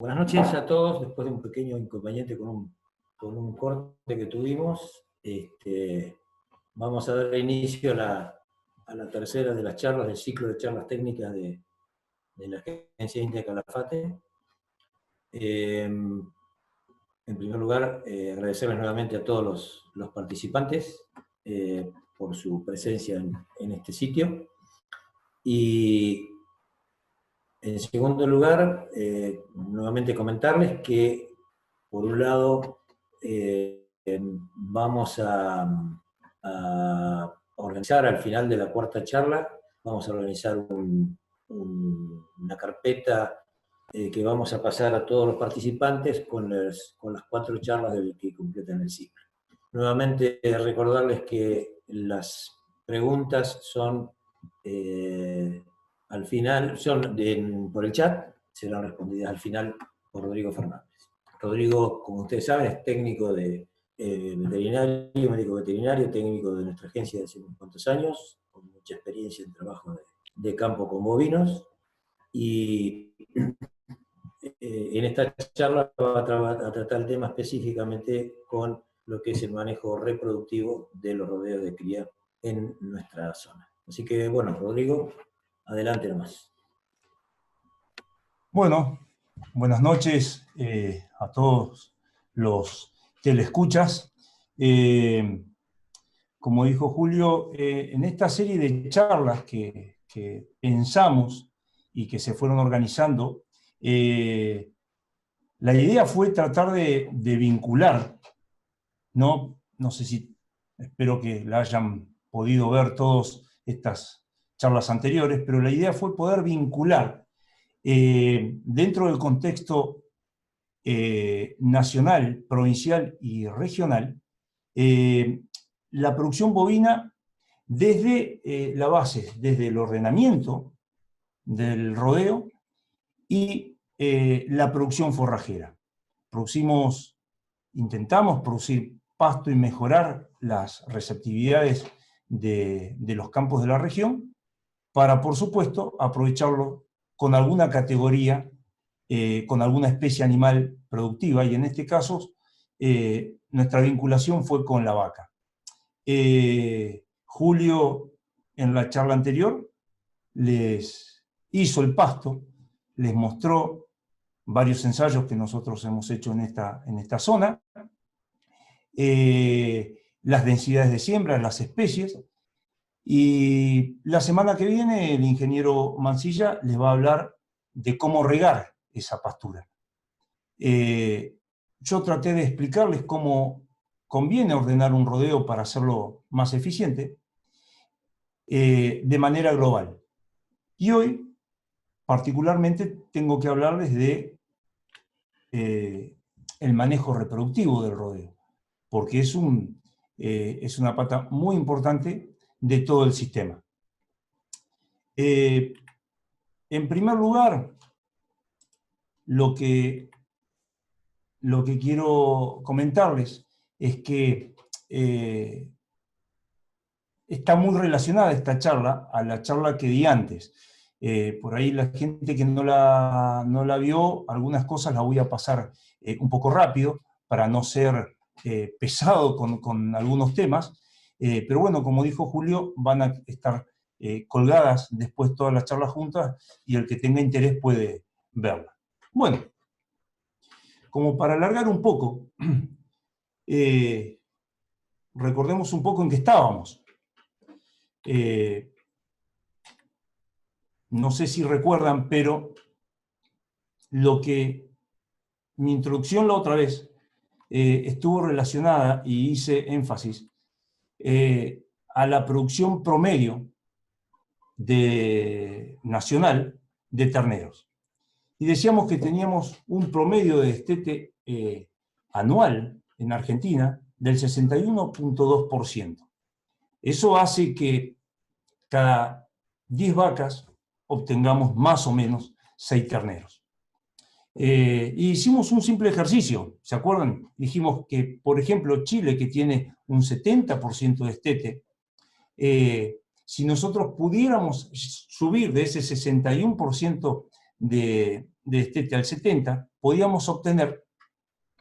Buenas noches a todos, después de un pequeño inconveniente con un corte que tuvimos, vamos a dar inicio a la tercera de las charlas del ciclo de charlas técnicas de la Agencia India Calafate. En primer lugar, agradecerles nuevamente a todos los participantes por su presencia en este sitio. Y en segundo lugar, nuevamente comentarles que, por un lado, vamos a organizar al final de la cuarta charla, vamos a organizar una carpeta que vamos a pasar a todos los participantes con las 4 charlas que completan el ciclo. Nuevamente, recordarles que las preguntas son al final, por el chat, serán respondidas al final por Rodrigo Fernández. Rodrigo, como ustedes saben, es técnico de veterinario, médico veterinario, técnico de nuestra agencia de hace unos cuantos años, con mucha experiencia en trabajo de campo con bovinos, y en esta charla va a tratar el tema específicamente con lo que es el manejo reproductivo de los rodeos de cría en nuestra zona. Así que, bueno, Rodrigo, adelante nomás. Bueno, buenas noches a todos los telescuchas. Como dijo Julio, en esta serie de charlas que pensamos y que se fueron organizando, la idea fue tratar de vincular, no sé si, espero que la hayan podido ver todas estas charlas anteriores, pero la idea fue poder vincular dentro del contexto nacional, provincial y regional, la producción bovina desde la base, desde el ordenamiento del rodeo y la producción forrajera. Intentamos producir pasto y mejorar las receptividades de los campos de la región para, por supuesto, aprovecharlo con alguna categoría, con alguna especie animal productiva, y en este caso nuestra vinculación fue con la vaca. Julio, en la charla anterior, les hizo el pasto, les mostró varios ensayos que nosotros hemos hecho en esta zona, las densidades de siembra, las especies, y la semana que viene el ingeniero Mancilla les va a hablar de cómo regar esa pastura. Yo traté de explicarles cómo conviene ordenar un rodeo para hacerlo más eficiente, de manera global. Y hoy, particularmente, tengo que hablarles de el manejo reproductivo del rodeo, porque es una pata muy importante de todo el sistema. En primer lugar, lo que quiero comentarles es que está muy relacionada esta charla a la charla que di antes. Por ahí la gente que no la vio, algunas cosas las voy a pasar un poco rápido para no ser pesado con algunos temas, pero bueno, como dijo Julio, van a estar colgadas después todas las charlas juntas y el que tenga interés puede verla. Bueno, como para alargar un poco, recordemos un poco en qué estábamos. No sé si recuerdan, pero mi introducción la otra vez estuvo relacionada, y hice énfasis, a la producción promedio nacional de terneros. Y decíamos que teníamos un promedio de destete anual en Argentina del 61,2%. Eso hace que cada 10 vacas obtengamos más o menos 6 terneros. Y hicimos un simple ejercicio, ¿se acuerdan? Dijimos que, por ejemplo, Chile, que tiene un 70% de destete, si nosotros pudiéramos subir de ese 61% de destete al 70%, podíamos obtener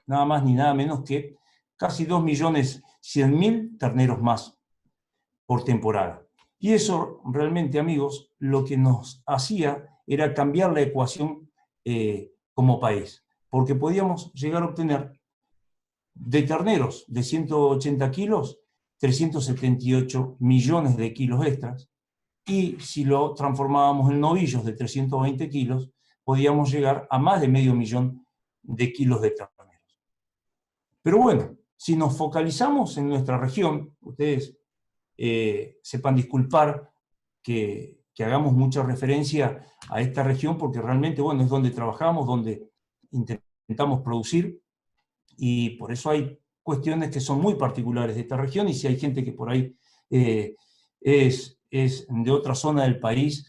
nada más ni nada menos que casi 2.100.000 terneros más por temporada. Y eso realmente, amigos, lo que nos hacía era cambiar la ecuación como país, porque podíamos llegar a obtener de terneros de 180 kilos, 378 millones de kilos extras, y si lo transformábamos en novillos de 320 kilos, podíamos llegar a más de 500.000 de kilos de terneros. Pero bueno, si nos focalizamos en nuestra región, ustedes sepan disculpar que hagamos mucha referencia a esta región, porque realmente, bueno, es donde trabajamos, donde intentamos producir, y por eso hay cuestiones que son muy particulares de esta región, y si hay gente que por ahí es de otra zona del país,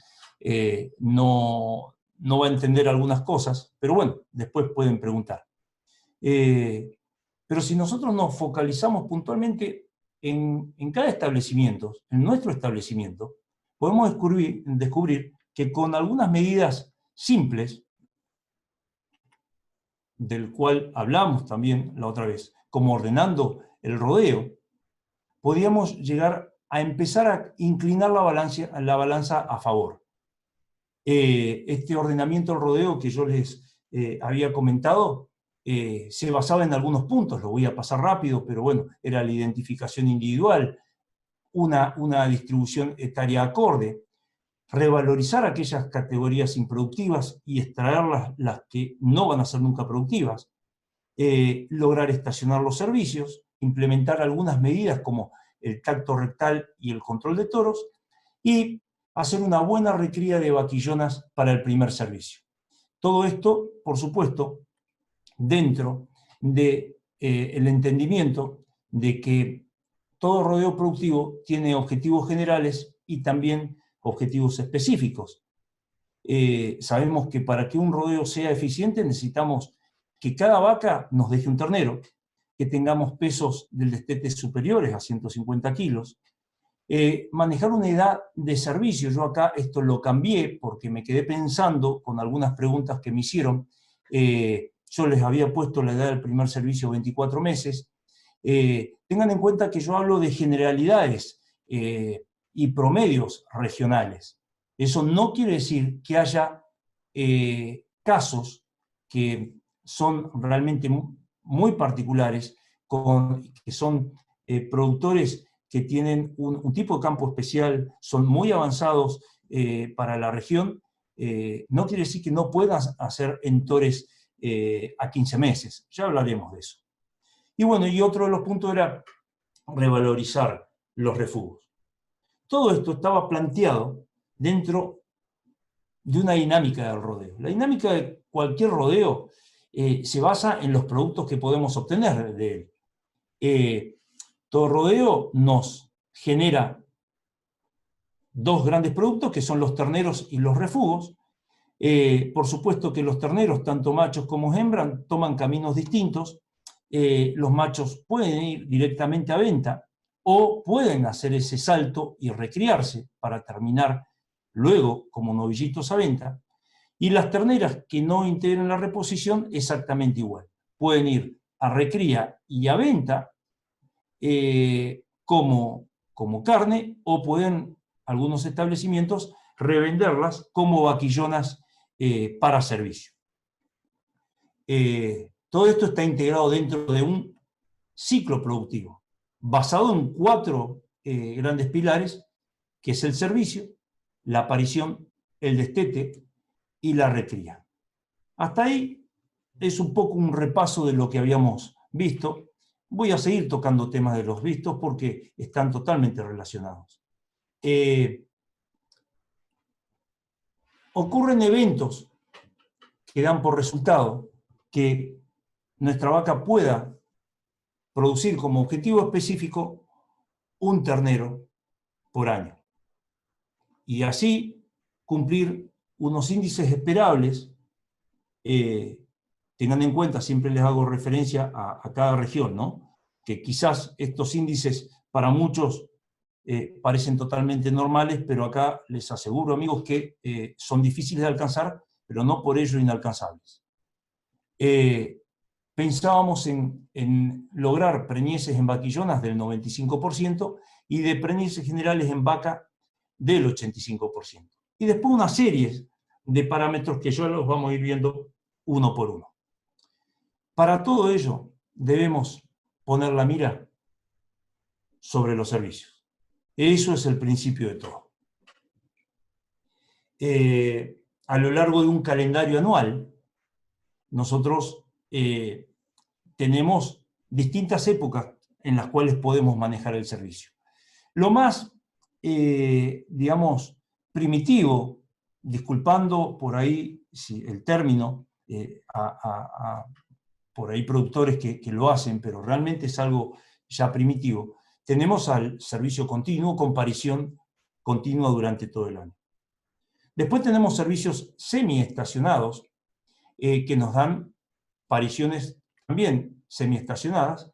no va a entender algunas cosas, pero bueno, después pueden preguntar. Pero si nosotros nos focalizamos puntualmente en cada establecimiento, en nuestro establecimiento, podemos descubrir que con algunas medidas simples, del cual hablamos también la otra vez, como ordenando el rodeo, podíamos llegar a empezar a inclinar la balanza a favor. Este ordenamiento del rodeo que yo les había comentado se basaba en algunos puntos, lo voy a pasar rápido, pero bueno, era la identificación individual, una distribución etaria acorde, revalorizar aquellas categorías improductivas y extraer las que no van a ser nunca productivas, lograr estacionar los servicios, implementar algunas medidas como el tacto rectal y el control de toros, y hacer una buena recría de vaquillonas para el primer servicio. Todo esto, por supuesto, dentro del entendimiento de que todo rodeo productivo tiene objetivos generales y también objetivos específicos. Sabemos que para que un rodeo sea eficiente necesitamos que cada vaca nos deje un ternero, que tengamos pesos del destete superiores a 150 kilos, manejar una edad de servicio. Yo acá esto lo cambié porque me quedé pensando con algunas preguntas que me hicieron. Yo les había puesto la edad del primer servicio 24 meses. Tengan en cuenta que yo hablo de generalidades y promedios regionales. Eso no quiere decir que haya casos que son realmente muy particulares, que son productores que tienen un tipo de campo especial, son muy avanzados para la región. No quiere decir que no puedas hacer entores a 15 meses. Ya hablaremos de eso. Y bueno, y otro de los puntos era revalorizar los refugos. Todo esto estaba planteado dentro de una dinámica del rodeo. La dinámica de cualquier rodeo se basa en los productos que podemos obtener de él. Todo rodeo nos genera dos grandes productos, que son los terneros y los refugos. Por supuesto que los terneros, tanto machos como hembras, toman caminos distintos. Los machos pueden ir directamente a venta o pueden hacer ese salto y recriarse para terminar luego como novillitos a venta. Y las terneras que no integran la reposición, exactamente igual. Pueden ir a recría y a venta como carne, o pueden algunos establecimientos revenderlas como vaquillonas para servicio. Todo esto está integrado dentro de un ciclo productivo, basado en 4 grandes pilares, que es el servicio, la aparición, el destete y la recría. Hasta ahí es un poco un repaso de lo que habíamos visto. Voy a seguir tocando temas de los vistos porque están totalmente relacionados. Ocurren eventos que dan por resultado que nuestra vaca pueda producir como objetivo específico un ternero por año. Y así cumplir unos índices esperables. Tengan en cuenta, siempre les hago referencia a cada región, ¿no? Que quizás estos índices para muchos parecen totalmente normales, pero acá les aseguro, amigos, que son difíciles de alcanzar, pero no por ello inalcanzables. pensábamos en lograr preñeces en vaquillonas del 95% y de preñeces generales en vaca del 85%. Y después una serie de parámetros que ya los vamos a ir viendo uno por uno. Para todo ello debemos poner la mira sobre los servicios. Eso es el principio de todo. A lo largo de un calendario anual, nosotros tenemos distintas épocas en las cuales podemos manejar el servicio. Lo más, digamos, primitivo, disculpando por ahí el término, por ahí productores que lo hacen, pero realmente es algo ya primitivo, tenemos al servicio continuo con parición continua durante todo el año. Después tenemos servicios semiestacionados que nos dan pariciones también semiestacionadas,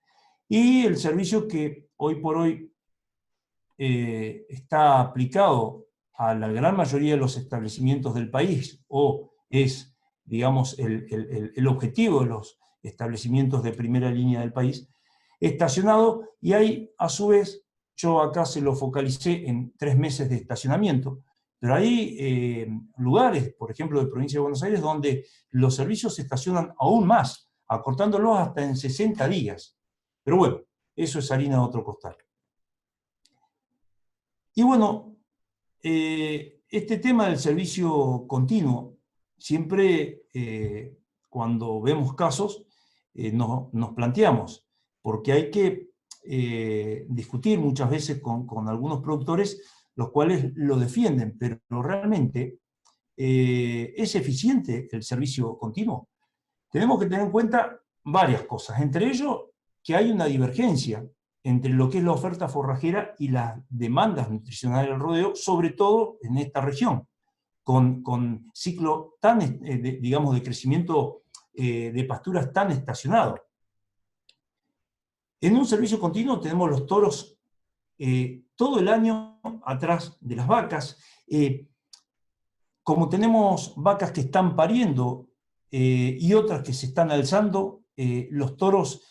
y el servicio que hoy por hoy está aplicado a la gran mayoría de los establecimientos del país, o es, digamos, el objetivo de los establecimientos de primera línea del país, estacionado, y hay, a su vez, yo acá se lo focalicé en 3 meses de estacionamiento, pero hay lugares, por ejemplo, de provincia de Buenos Aires, donde los servicios se estacionan aún más, acortándolos hasta en 60 días. Pero bueno, eso es harina de otro costal. Y bueno, este tema del servicio continuo, siempre cuando vemos casos, nos planteamos, porque hay que discutir muchas veces con algunos productores, los cuales lo defienden, pero realmente ¿es eficiente el servicio continuo? Tenemos que tener en cuenta varias cosas, entre ellos que hay una divergencia entre lo que es la oferta forrajera y las demandas nutricionales del rodeo, sobre todo en esta región, con ciclo tan, digamos, de crecimiento de pasturas tan estacionado. En un servicio continuo tenemos los toros todo el año atrás de las vacas. Como tenemos vacas que están pariendo y otras que se están alzando, los toros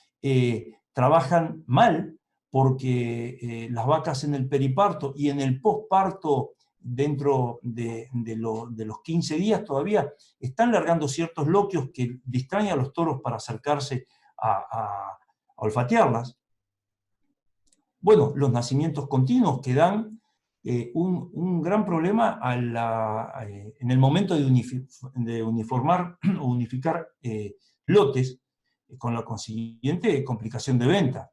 trabajan mal, porque las vacas en el periparto y en el posparto, dentro de los 15 días todavía, están largando ciertos loquios que distraen a los toros para acercarse a olfatearlas. Bueno, los nacimientos continuos que dan un gran problema en el momento de uniformar o unificar lotes, con la consiguiente complicación de venta.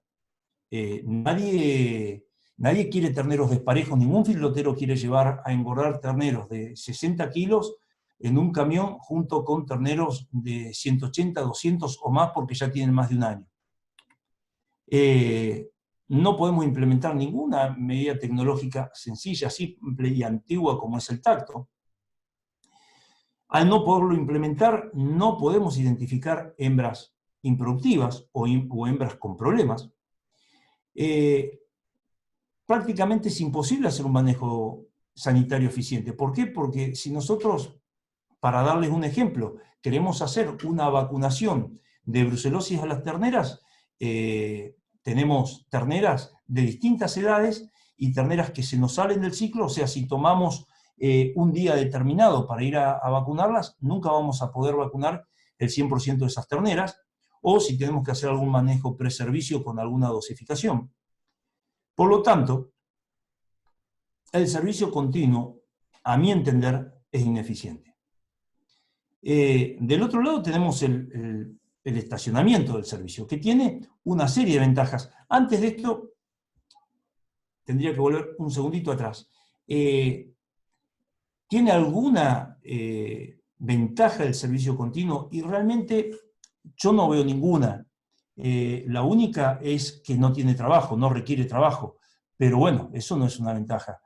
Nadie quiere terneros desparejos, ningún filotero quiere llevar a engordar terneros de 60 kilos en un camión junto con terneros de 180, 200 o más, porque ya tienen más de un año. No podemos implementar ninguna medida tecnológica sencilla, simple y antigua como es el tacto. Al no poderlo implementar, no podemos identificar hembras improductivas o hembras con problemas. Prácticamente es imposible hacer un manejo sanitario eficiente. ¿Por qué? Porque si nosotros, para darles un ejemplo, queremos hacer una vacunación de brucelosis a las terneras, tenemos terneras de distintas edades y terneras que se nos salen del ciclo, o sea, si tomamos un día determinado para ir a vacunarlas, nunca vamos a poder vacunar el 100% de esas terneras, o si tenemos que hacer algún manejo preservicio con alguna dosificación. Por lo tanto, el servicio continuo, a mi entender, es ineficiente. Del otro lado tenemos el estacionamiento del servicio, que tiene una serie de ventajas. Antes de esto, tendría que volver un segundito atrás. ¿Tiene alguna ventaja el servicio continuo? Y realmente yo no veo ninguna. La única es que no tiene trabajo, no requiere trabajo. Pero bueno, eso no es una ventaja.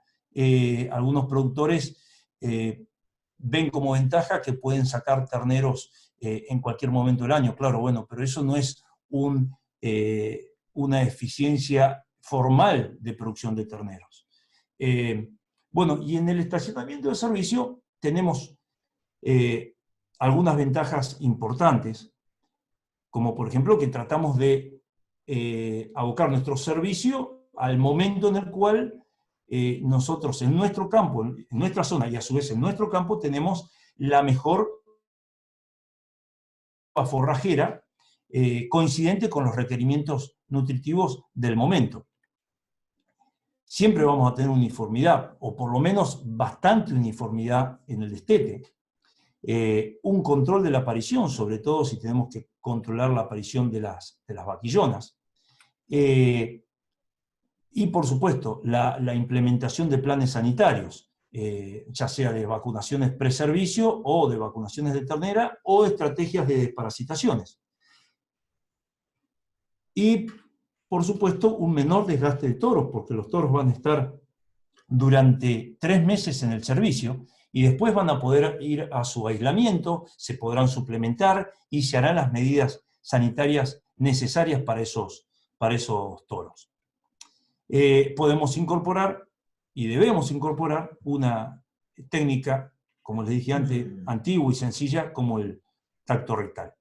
Algunos productores ven como ventaja que pueden sacar terneros en cualquier momento del año. Claro, bueno, pero eso no es una eficiencia formal de producción de terneros. Bueno, y en el estacionamiento de servicio tenemos algunas ventajas importantes. como por ejemplo que tratamos de abocar nuestro servicio al momento en el cual nosotros en nuestro campo, en nuestra zona y a su vez en nuestro campo tenemos la mejor forrajera coincidente con los requerimientos nutritivos del momento. Siempre vamos a tener uniformidad, o por lo menos bastante uniformidad en el destete. Un control de la aparición, sobre todo si tenemos que controlar la aparición de las vaquillonas. Y por supuesto, la implementación de planes sanitarios, ya sea de vacunaciones preservicio o de vacunaciones de ternera o estrategias de desparasitaciones. Y por supuesto, un menor desgaste de toros, porque los toros van a estar durante 3 meses en el servicio y después van a poder ir a su aislamiento, se podrán suplementar y se harán las medidas sanitarias necesarias para esos toros. Podemos incorporar y debemos incorporar una técnica, como les dije antes, antigua y sencilla, como el tacto rectal.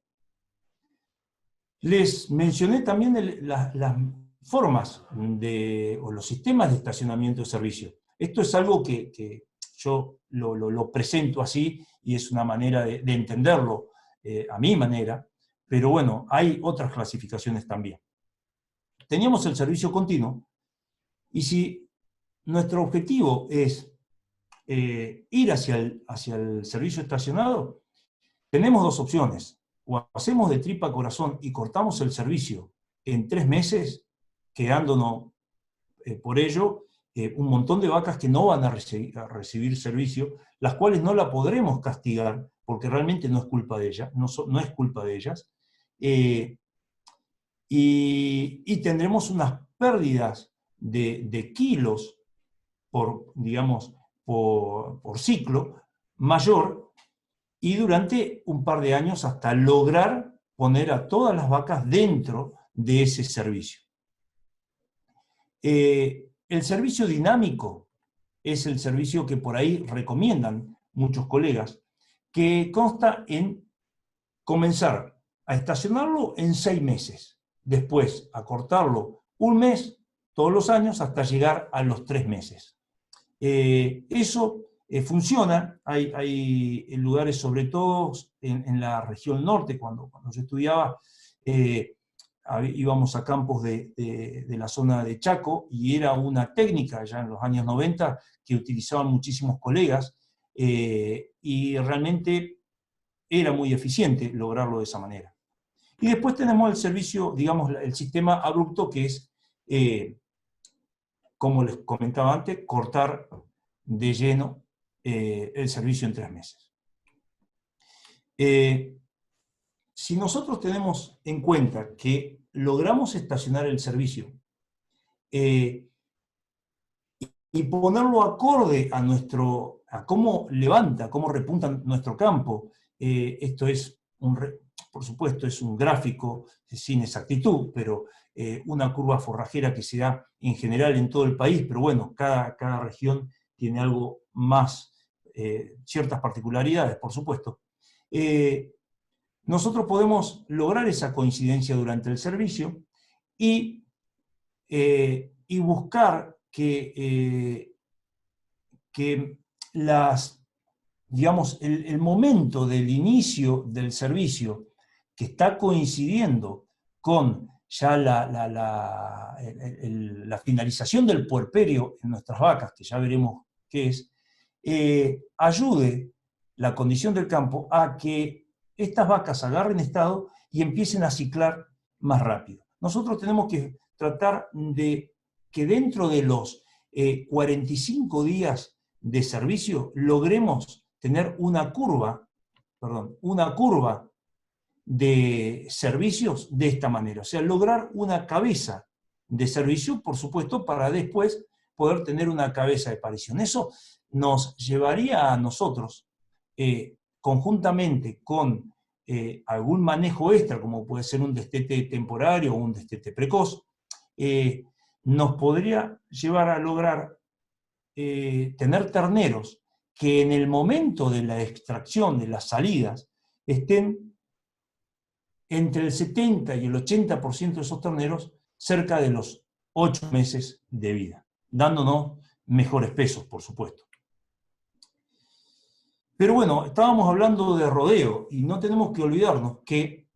Les mencioné también las formas o los sistemas de estacionamiento de servicio. Esto es algo que yo lo presento así y es una manera de entenderlo a mi manera, pero bueno, hay otras clasificaciones también. Teníamos el servicio continuo y si nuestro objetivo es ir hacia el servicio estacionado, tenemos 2 opciones. O hacemos de tripa corazón y cortamos el servicio en 3 meses, quedándonos por ello un montón de vacas que no van a recibir servicio, las cuales no la podremos castigar, porque realmente no es culpa de ellas, no es culpa de ellas, y tendremos unas pérdidas de kilos por ciclo mayor, y durante un par de años hasta lograr poner a todas las vacas dentro de ese servicio. El servicio dinámico es el servicio que por ahí recomiendan muchos colegas, que consta en comenzar a estacionarlo en 6 meses, después a cortarlo 1 mes todos los años hasta llegar a los 3 meses. Eso funciona, hay lugares, sobre todo en la región norte, cuando yo estudiaba, íbamos a campos de la zona de Chaco, y era una técnica ya en los años 90 que utilizaban muchísimos colegas, y realmente era muy eficiente lograrlo de esa manera. Y después tenemos el servicio, digamos, el sistema abrupto, que es, como les comentaba antes, cortar de lleno el servicio en 3 meses. Si nosotros tenemos en cuenta que logramos estacionar el servicio y ponerlo acorde a cómo levanta, cómo repunta nuestro campo, esto es, por supuesto, es un gráfico sin exactitud, pero una curva forrajera que se da en general en todo el país, pero bueno, cada región tiene algo más, ciertas particularidades, por supuesto. Nosotros podemos lograr esa coincidencia durante el servicio y buscar que el momento del inicio del servicio, que está coincidiendo con ya la finalización del puerperio en nuestras vacas, que ya veremos qué es, ayude la condición del campo a que estas vacas agarren estado y empiecen a ciclar más rápido. Nosotros tenemos que tratar de que dentro de los 45 días de servicio logremos tener una curva de servicios de esta manera. O sea, lograr una cabeza de servicio, por supuesto, para después poder tener una cabeza de aparición. Eso nos llevaría a nosotros, conjuntamente con algún manejo extra, como puede ser un destete temporario o un destete precoz, nos podría llevar a lograr tener terneros que en el momento de la extracción, de las salidas, estén entre el 70 y el 80% de esos terneros cerca de los 8 meses de vida, dándonos mejores pesos, por supuesto. Pero bueno, estábamos hablando de rodeo y no tenemos que olvidarnos que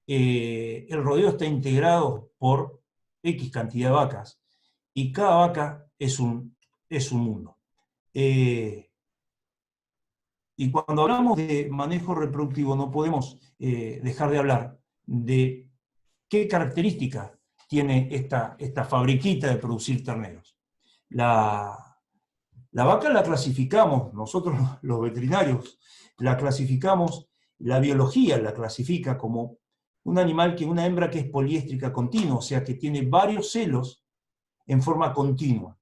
el rodeo está integrado por X cantidad de vacas y cada vaca es un mundo. Y cuando hablamos de manejo reproductivo no podemos dejar de hablar de qué características tiene esta fabriquita de producir terneros. La vaca la clasificamos, nosotros los veterinarios la clasificamos, la biología la clasifica como un animal una hembra que es poliéstrica continua, o sea que tiene varios celos en forma continua,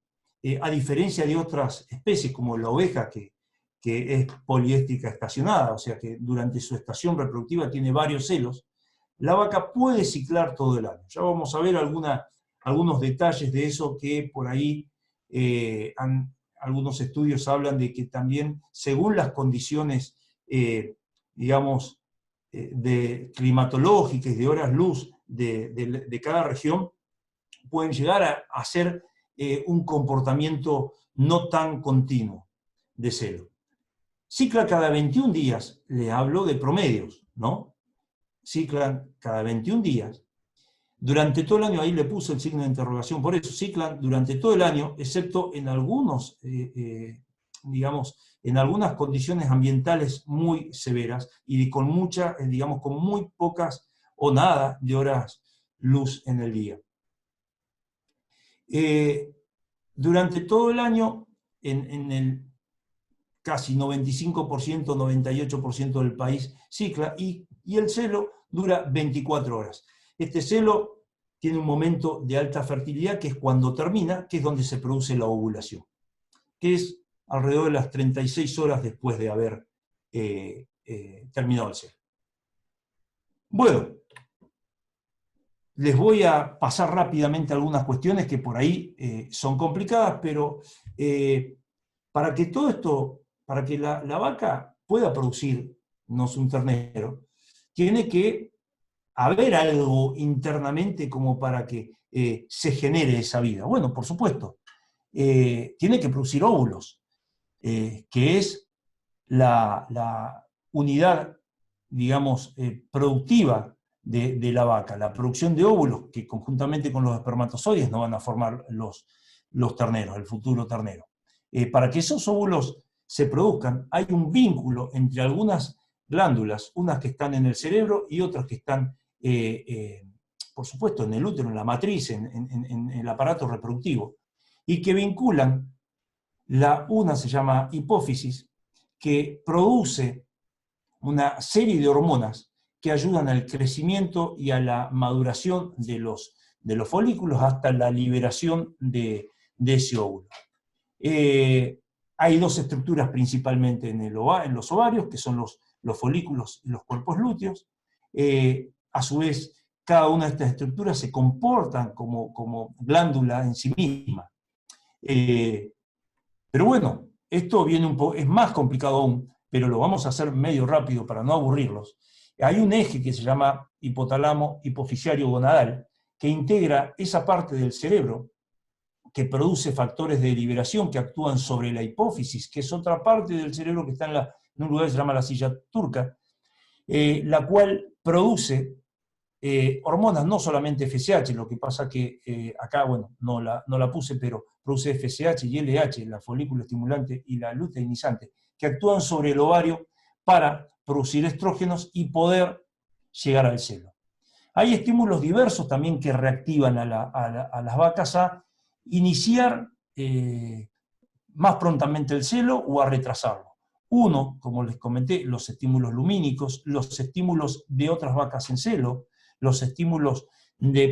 a diferencia de otras especies como la oveja que es poliéstrica estacionada, o sea que durante su estación reproductiva tiene varios celos. La vaca puede ciclar todo el año. Ya vamos a ver algunos detalles de eso que por ahí algunos estudios hablan de que también según las condiciones, digamos, climatológicas y de horas luz de cada región, pueden llegar a hacer un comportamiento no tan continuo de celo. Cicla cada 21 días, le hablo de promedios, ¿no? Ciclan cada 21 días. Durante todo el año, ahí le puse el signo de interrogación, por eso ciclan durante todo el año, excepto en algunos, digamos, en algunas condiciones ambientales muy severas y con digamos, con muy pocas o nada de horas luz en el día. Durante todo el año, en el casi 95%, 98% del país cicla y el celo dura 24 horas. Este celo tiene un momento de alta fertilidad que es cuando termina, que es donde se produce la ovulación, que es alrededor de las 36 horas después de haber terminado el celo. Bueno, les voy a pasar rápidamente algunas cuestiones que por ahí son complicadas, pero para que todo esto, para que la vaca pueda producirnos un ternero, tiene que haber algo internamente como para que se genere esa vida. Bueno, por supuesto, tiene que producir óvulos, que es la unidad, digamos, productiva de la vaca, la producción de óvulos, que conjuntamente con los espermatozoides no van a formar los terneros, el futuro ternero. Para que esos óvulos se produzcan, hay un vínculo entre algunas glándulas, unas que están en el cerebro y otras que están, por supuesto, en el útero, en la matriz, en el aparato reproductivo, y que vinculan, una se llama hipófisis, que produce una serie de hormonas que ayudan al crecimiento y a la maduración de los folículos hasta la liberación de ese óvulo. Hay dos estructuras principalmente en los ovarios, que son los folículos y los cuerpos lúteos. A su vez, cada una de estas estructuras se comportan como glándula en sí misma. Pero bueno, esto es más complicado aún, pero lo vamos a hacer medio rápido para no aburrirlos. Hay un eje que se llama hipotálamo hipofisiario gonadal, que integra esa parte del cerebro que produce factores de liberación que actúan sobre la hipófisis, que es otra parte del cerebro que está en un lugar que se llama la silla turca, la cual produce hormonas, no solamente FSH, lo que pasa que acá, bueno, no la puse, pero produce FSH y LH, la folículo estimulante y la luteinizante, que actúan sobre el ovario para producir estrógenos y poder llegar al celo. Hay estímulos diversos también que reactivan a las vacas a iniciar más prontamente el celo o a retrasarlo. Uno, como les comenté, los estímulos lumínicos, los estímulos de otras vacas en celo, los estímulos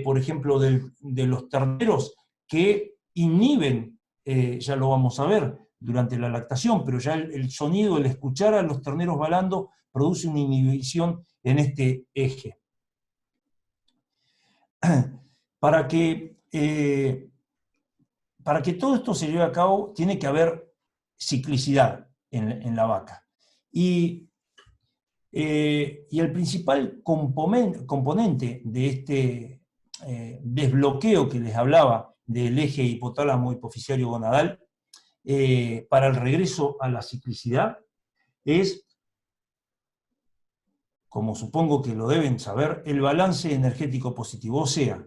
por ejemplo, de los terneros que inhiben, ya lo vamos a ver durante la lactación, pero ya el sonido, el escuchar a los terneros balando, produce una inhibición en este eje. Para que todo esto se lleve a cabo, tiene que haber ciclicidad en la vaca. Y Y el principal componente de este desbloqueo que les hablaba del eje hipotálamo hipoficiario gonadal para el regreso a la ciclicidad es, como supongo que lo deben saber, el balance energético positivo. O sea,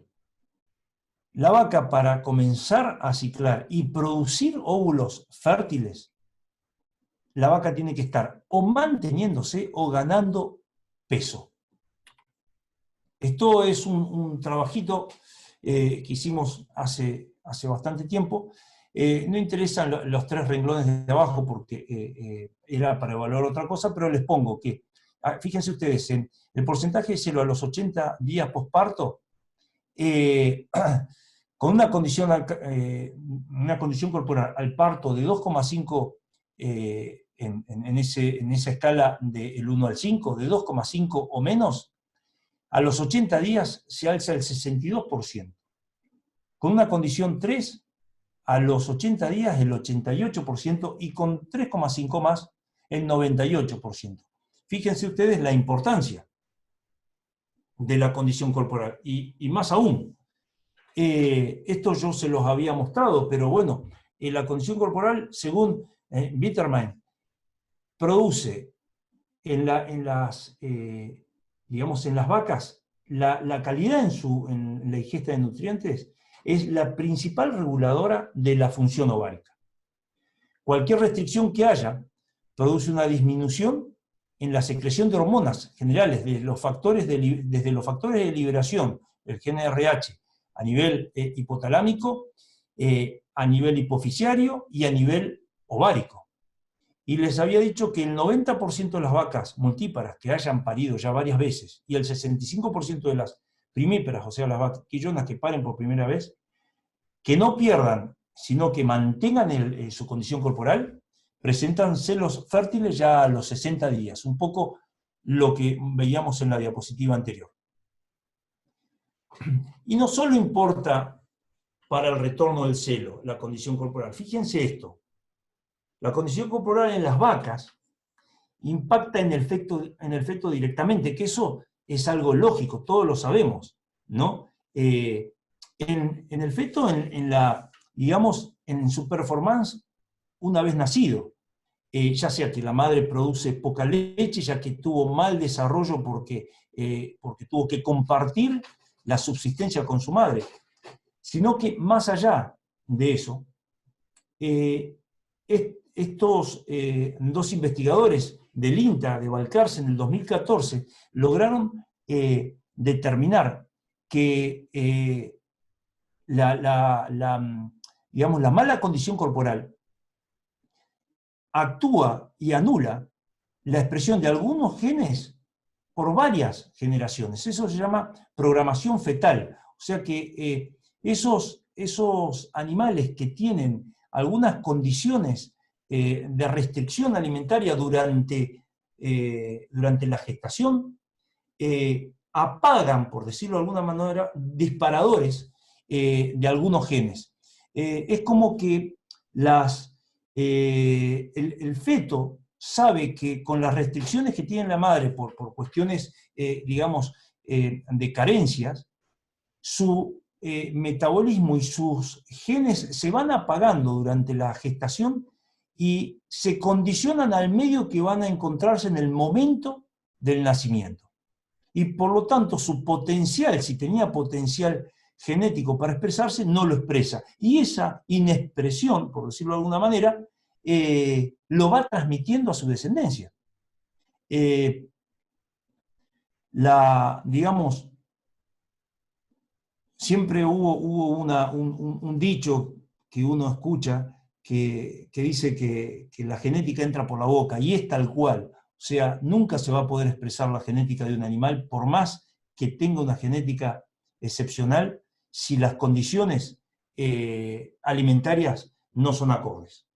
la vaca, para comenzar a ciclar y producir óvulos fértiles, la vaca tiene que estar o manteniéndose o ganando peso. Esto es un trabajito que hicimos hace bastante tiempo. No interesan los 3 renglones de abajo porque era para evaluar otra cosa, pero les pongo que, fíjense ustedes, en el porcentaje de celo a los 80 días posparto, con una condición corporal al parto de 2,5 en esa escala del 1 al 5, de 2,5 o menos, a los 80 días se alza el 62%. Con una condición 3, a los 80 días el 88%, y con 3,5 más el 98%. Fíjense ustedes la importancia de la condición corporal. Y más aún, esto yo se los había mostrado, pero bueno, la condición corporal, según Bitterman, produce en las vacas, la calidad en la ingesta de nutrientes es la principal reguladora de la función ovárica. Cualquier restricción que haya produce una disminución en la secreción de hormonas generales, desde los factores de liberación, el GnRH, a nivel hipotalámico, a nivel hipoficiario y a nivel ovárico. Y les había dicho que el 90% de las vacas multíparas que hayan parido ya varias veces y el 65% de las primíparas, o sea, las vaquillonas que paren por primera vez, que no pierdan, sino que mantengan su condición corporal, presentan celos fértiles ya a los 60 días, un poco lo que veíamos en la diapositiva anterior. Y no solo importa para el retorno del celo la condición corporal, fíjense esto. La condición corporal en las vacas impacta en el feto directamente, que eso es algo lógico, todos lo sabemos, ¿no? En el feto, en su performance, una vez nacido, ya sea que la madre produce poca leche, ya que tuvo mal desarrollo porque tuvo que compartir la subsistencia con su madre, sino que más allá de eso, estos 2 investigadores del INTA de Balcarce en el 2014 lograron determinar que la mala condición corporal actúa y anula la expresión de algunos genes por varias generaciones. Eso se llama programación fetal. O sea que esos animales que tienen algunas condiciones de restricción alimentaria durante la gestación, apagan, por decirlo de alguna manera, disparadores de algunos genes. Es como que el feto sabe que con las restricciones que tiene la madre por cuestiones, de carencias, su metabolismo y sus genes se van apagando durante la gestación y se condicionan al medio que van a encontrarse en el momento del nacimiento. Y por lo tanto su potencial, si tenía potencial genético para expresarse, no lo expresa. Y esa inexpresión, por decirlo de alguna manera, lo va transmitiendo a su descendencia. Siempre hubo un dicho que uno escucha que dice que la genética entra por la boca, y es tal cual. O sea, nunca se va a poder expresar la genética de un animal, por más que tenga una genética excepcional, si las condiciones alimentarias no son acordes.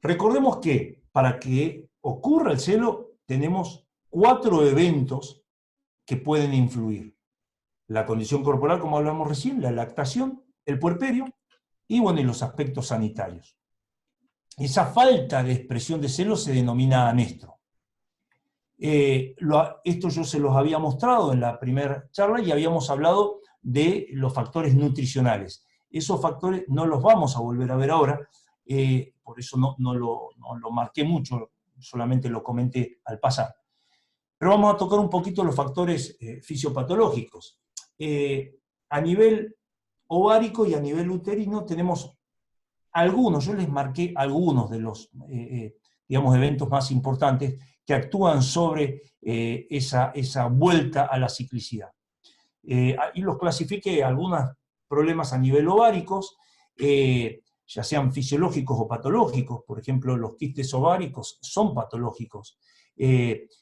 Recordemos que para que ocurra el celo tenemos 4 eventos que pueden influir. La condición corporal, como hablamos recién, la lactación, el puerperio y los aspectos sanitarios. Esa falta de expresión de celo se denomina anestro. Esto yo se los había mostrado en la primera charla y habíamos hablado de los factores nutricionales. Esos factores no los vamos a volver a ver ahora, por eso no lo marqué mucho, solamente lo comenté al pasar. Pero vamos a tocar un poquito los factores fisiopatológicos. A nivel ovárico y a nivel uterino tenemos algunos, yo les marqué algunos de los digamos, eventos más importantes que actúan sobre esa vuelta a la ciclicidad. Y los clasifiqué algunos problemas a nivel ováricos, ya sean fisiológicos o patológicos. Por ejemplo, los quistes ováricos son patológicos.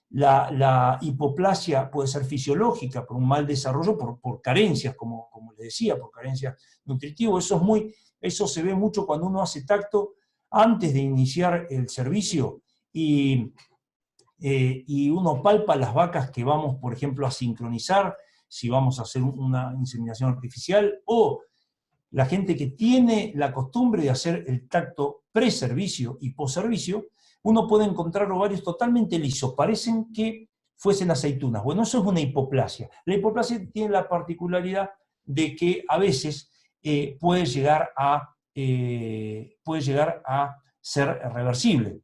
La hipoplasia puede ser fisiológica por un mal desarrollo, por carencias, como les decía, por carencias nutritivas. Eso se ve mucho cuando uno hace tacto antes de iniciar el servicio y uno palpa las vacas que vamos, por ejemplo, a sincronizar, si vamos a hacer una inseminación artificial, o la gente que tiene la costumbre de hacer el tacto pre-servicio y post-servicio, uno puede encontrar ovarios totalmente lisos, parecen que fuesen aceitunas. Bueno, eso es una hipoplasia. La hipoplasia tiene la particularidad de que a veces puede llegar a ser reversible.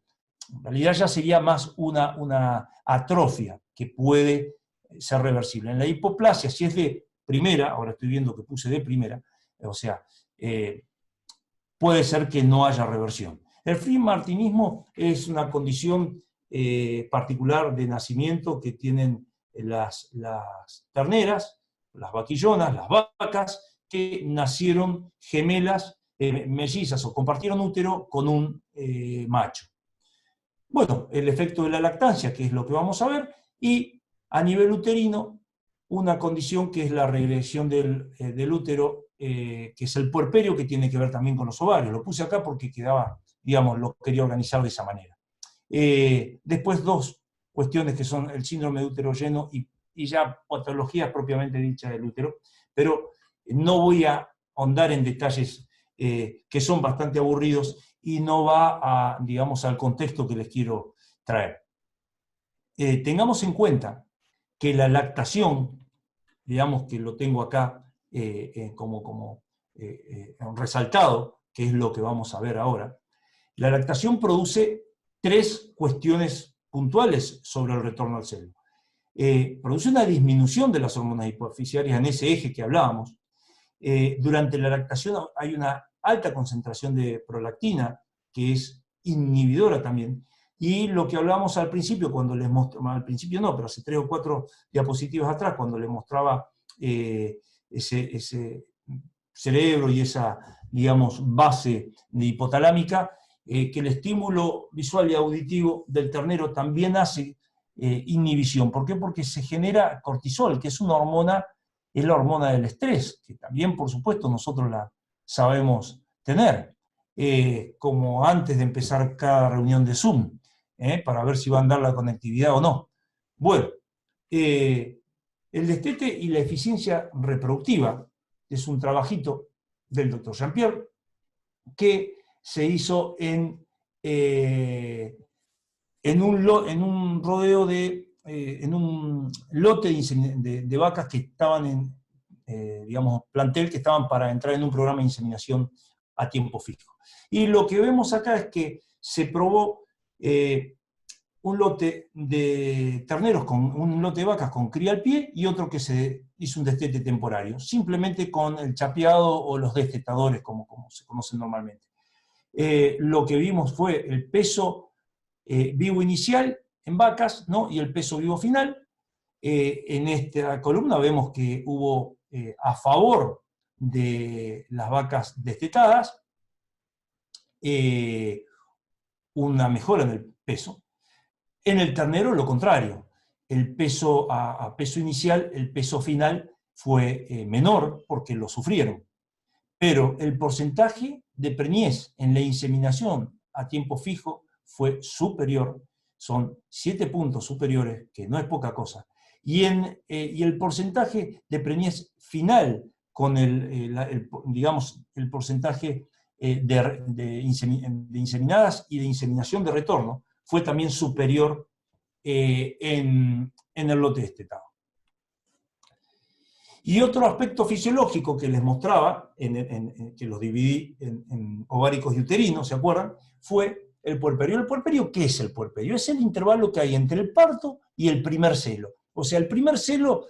En realidad ya sería más una atrofia que puede ser reversible. En la hipoplasia, si es de primera, ahora estoy viendo que puse de primera, o sea, puede ser que no haya reversión. El freimartinismo es una condición particular de nacimiento que tienen las terneras, las vaquillonas, las vacas, que nacieron gemelas, mellizas o compartieron útero con un macho. Bueno, el efecto de la lactancia, que es lo que vamos a ver, y a nivel uterino, una condición que es la regresión del útero, que es el puerperio, que tiene que ver también con los ovarios. Lo puse acá porque quedaba, digamos, lo quería organizar de esa manera. Después dos cuestiones que son el síndrome de útero lleno y ya patologías propiamente dichas del útero, pero no voy a ahondar en detalles que son bastante aburridos y no va digamos, al contexto que les quiero traer. Tengamos en cuenta que la lactación, digamos que lo tengo acá como resaltado, que es lo que vamos a ver ahora, la lactación produce tres cuestiones puntuales sobre el retorno al seno. Produce una disminución de las hormonas hipofisiarias en ese eje que hablábamos. Durante la lactación hay una alta concentración de prolactina, que es inhibidora también, y lo que hablábamos al principio, cuando les mostraba, al principio no, pero hace 3 o 4 diapositivas atrás, cuando les mostraba ese cerebro y esa, digamos, base hipotalámica, que el estímulo visual y auditivo del ternero también hace inhibición. ¿Por qué? Porque se genera cortisol, que es una hormona, es la hormona del estrés, que también, por supuesto, nosotros la sabemos tener, como antes de empezar cada reunión de Zoom, para ver si va a andar la conectividad o no. Bueno, el destete y la eficiencia reproductiva es un trabajito del doctor Jean-Pierre que se hizo en un rodeo en un lote de vacas que estaban digamos, plantel, que estaban para entrar en un programa de inseminación a tiempo fijo. Y lo que vemos acá es que se probó un lote de terneros, un lote de vacas con cría al pie y otro que se hizo un destete temporario, simplemente con el chapeado o los destetadores, como se conocen normalmente. Lo que vimos fue el peso vivo inicial en vacas, ¿no? Y el peso vivo final. En esta columna vemos que hubo a favor de las vacas destetadas una mejora en el peso. En el ternero lo contrario, el peso a peso inicial, el peso final fue menor porque lo sufrieron. Pero el porcentaje de preñez en la inseminación a tiempo fijo fue superior, son 7 puntos superiores, que no es poca cosa. Y el porcentaje de preñez final con digamos, el porcentaje de inseminadas y de inseminación de retorno fue también superior en el lote destetado. Y otro aspecto fisiológico que les mostraba, que los dividí en ováricos y uterinos, ¿se acuerdan? Fue el puerperio. ¿El puerperio qué es el puerperio? Es el intervalo que hay entre el parto y el primer celo. O sea, el primer celo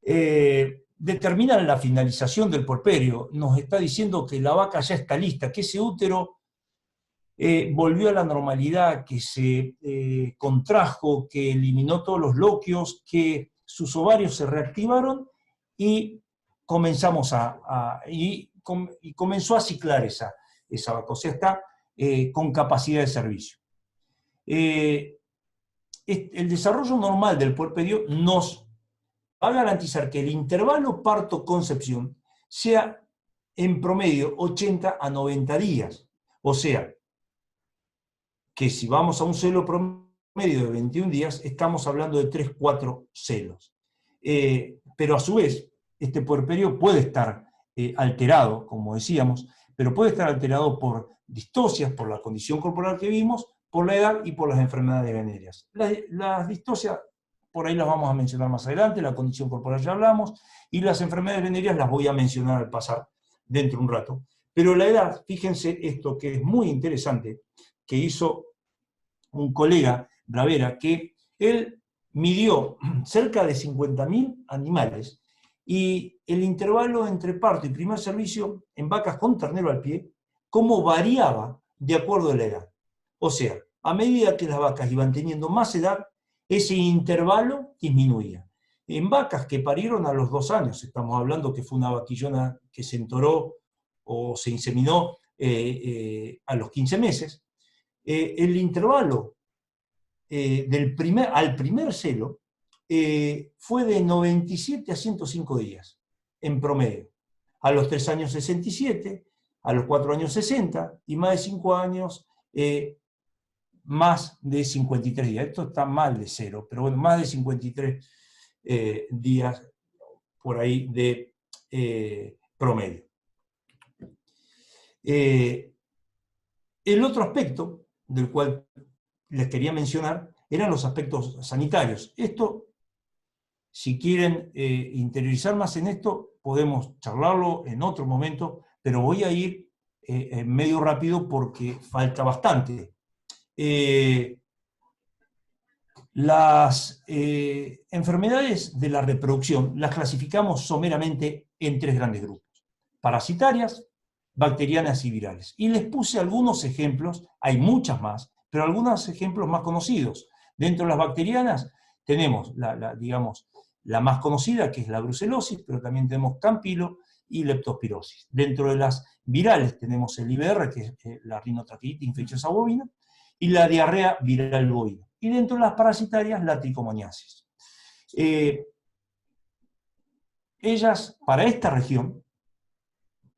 determina la finalización del puerperio. Nos está diciendo que la vaca ya está lista, que ese útero volvió a la normalidad, que se contrajo, que eliminó todos los loquios, que sus ovarios se reactivaron y comenzamos y comenzó a ciclar esa vaca, o sea, está con capacidad de servicio. El desarrollo normal del puerperio nos va a garantizar que el intervalo parto-concepción sea en promedio 80 a 90 días. O sea, que si vamos a un celo promedio de 21 días, estamos hablando de 3-4 celos. Pero a su vez, este puerperio puede estar alterado, como decíamos, pero puede estar alterado por distocias, por la condición corporal que vimos, por la edad y por las enfermedades venéreas. Las distocias, por ahí las vamos a mencionar más adelante, la condición corporal ya hablamos, y las enfermedades venéreas las voy a mencionar al pasar dentro de un rato. Pero la edad, fíjense esto que es muy interesante, que hizo un colega, Bravera, que él midió cerca de 50.000 animales y el intervalo entre parto y primer servicio en vacas con ternero al pie, cómo variaba de acuerdo a la edad. O sea, a medida que las vacas iban teniendo más edad, ese intervalo disminuía. En vacas que parieron a los 2 años, estamos hablando que fue una vaquillona que se entoró o se inseminó a los 15 meses, el intervalo al primer celo fue de 97 a 105 días, en promedio. A los 3 años 67, a los 4 años 60, y más de 5 años más de 53 días. Esto está mal de 0, pero bueno, más de 53 días por ahí de promedio. El otro aspecto del cual les quería mencionar eran los aspectos sanitarios. Esto, si quieren interiorizar más en esto, podemos charlarlo en otro momento, pero voy a ir medio rápido porque falta bastante. Las enfermedades de la reproducción las clasificamos someramente en 3 grandes grupos: parasitarias, bacterianas y virales. Y les puse algunos ejemplos, hay muchas más, pero algunos ejemplos más conocidos. Dentro de las bacterianas tenemos, digamos, la más conocida, que es la brucelosis, pero también tenemos campilo y leptospirosis. Dentro de las virales tenemos el IBR, que es la rinotraqueitis infecciosa bovina, y la diarrea viral bovina. Y dentro de las parasitarias, la tricomoniasis. Ellas, para esta región,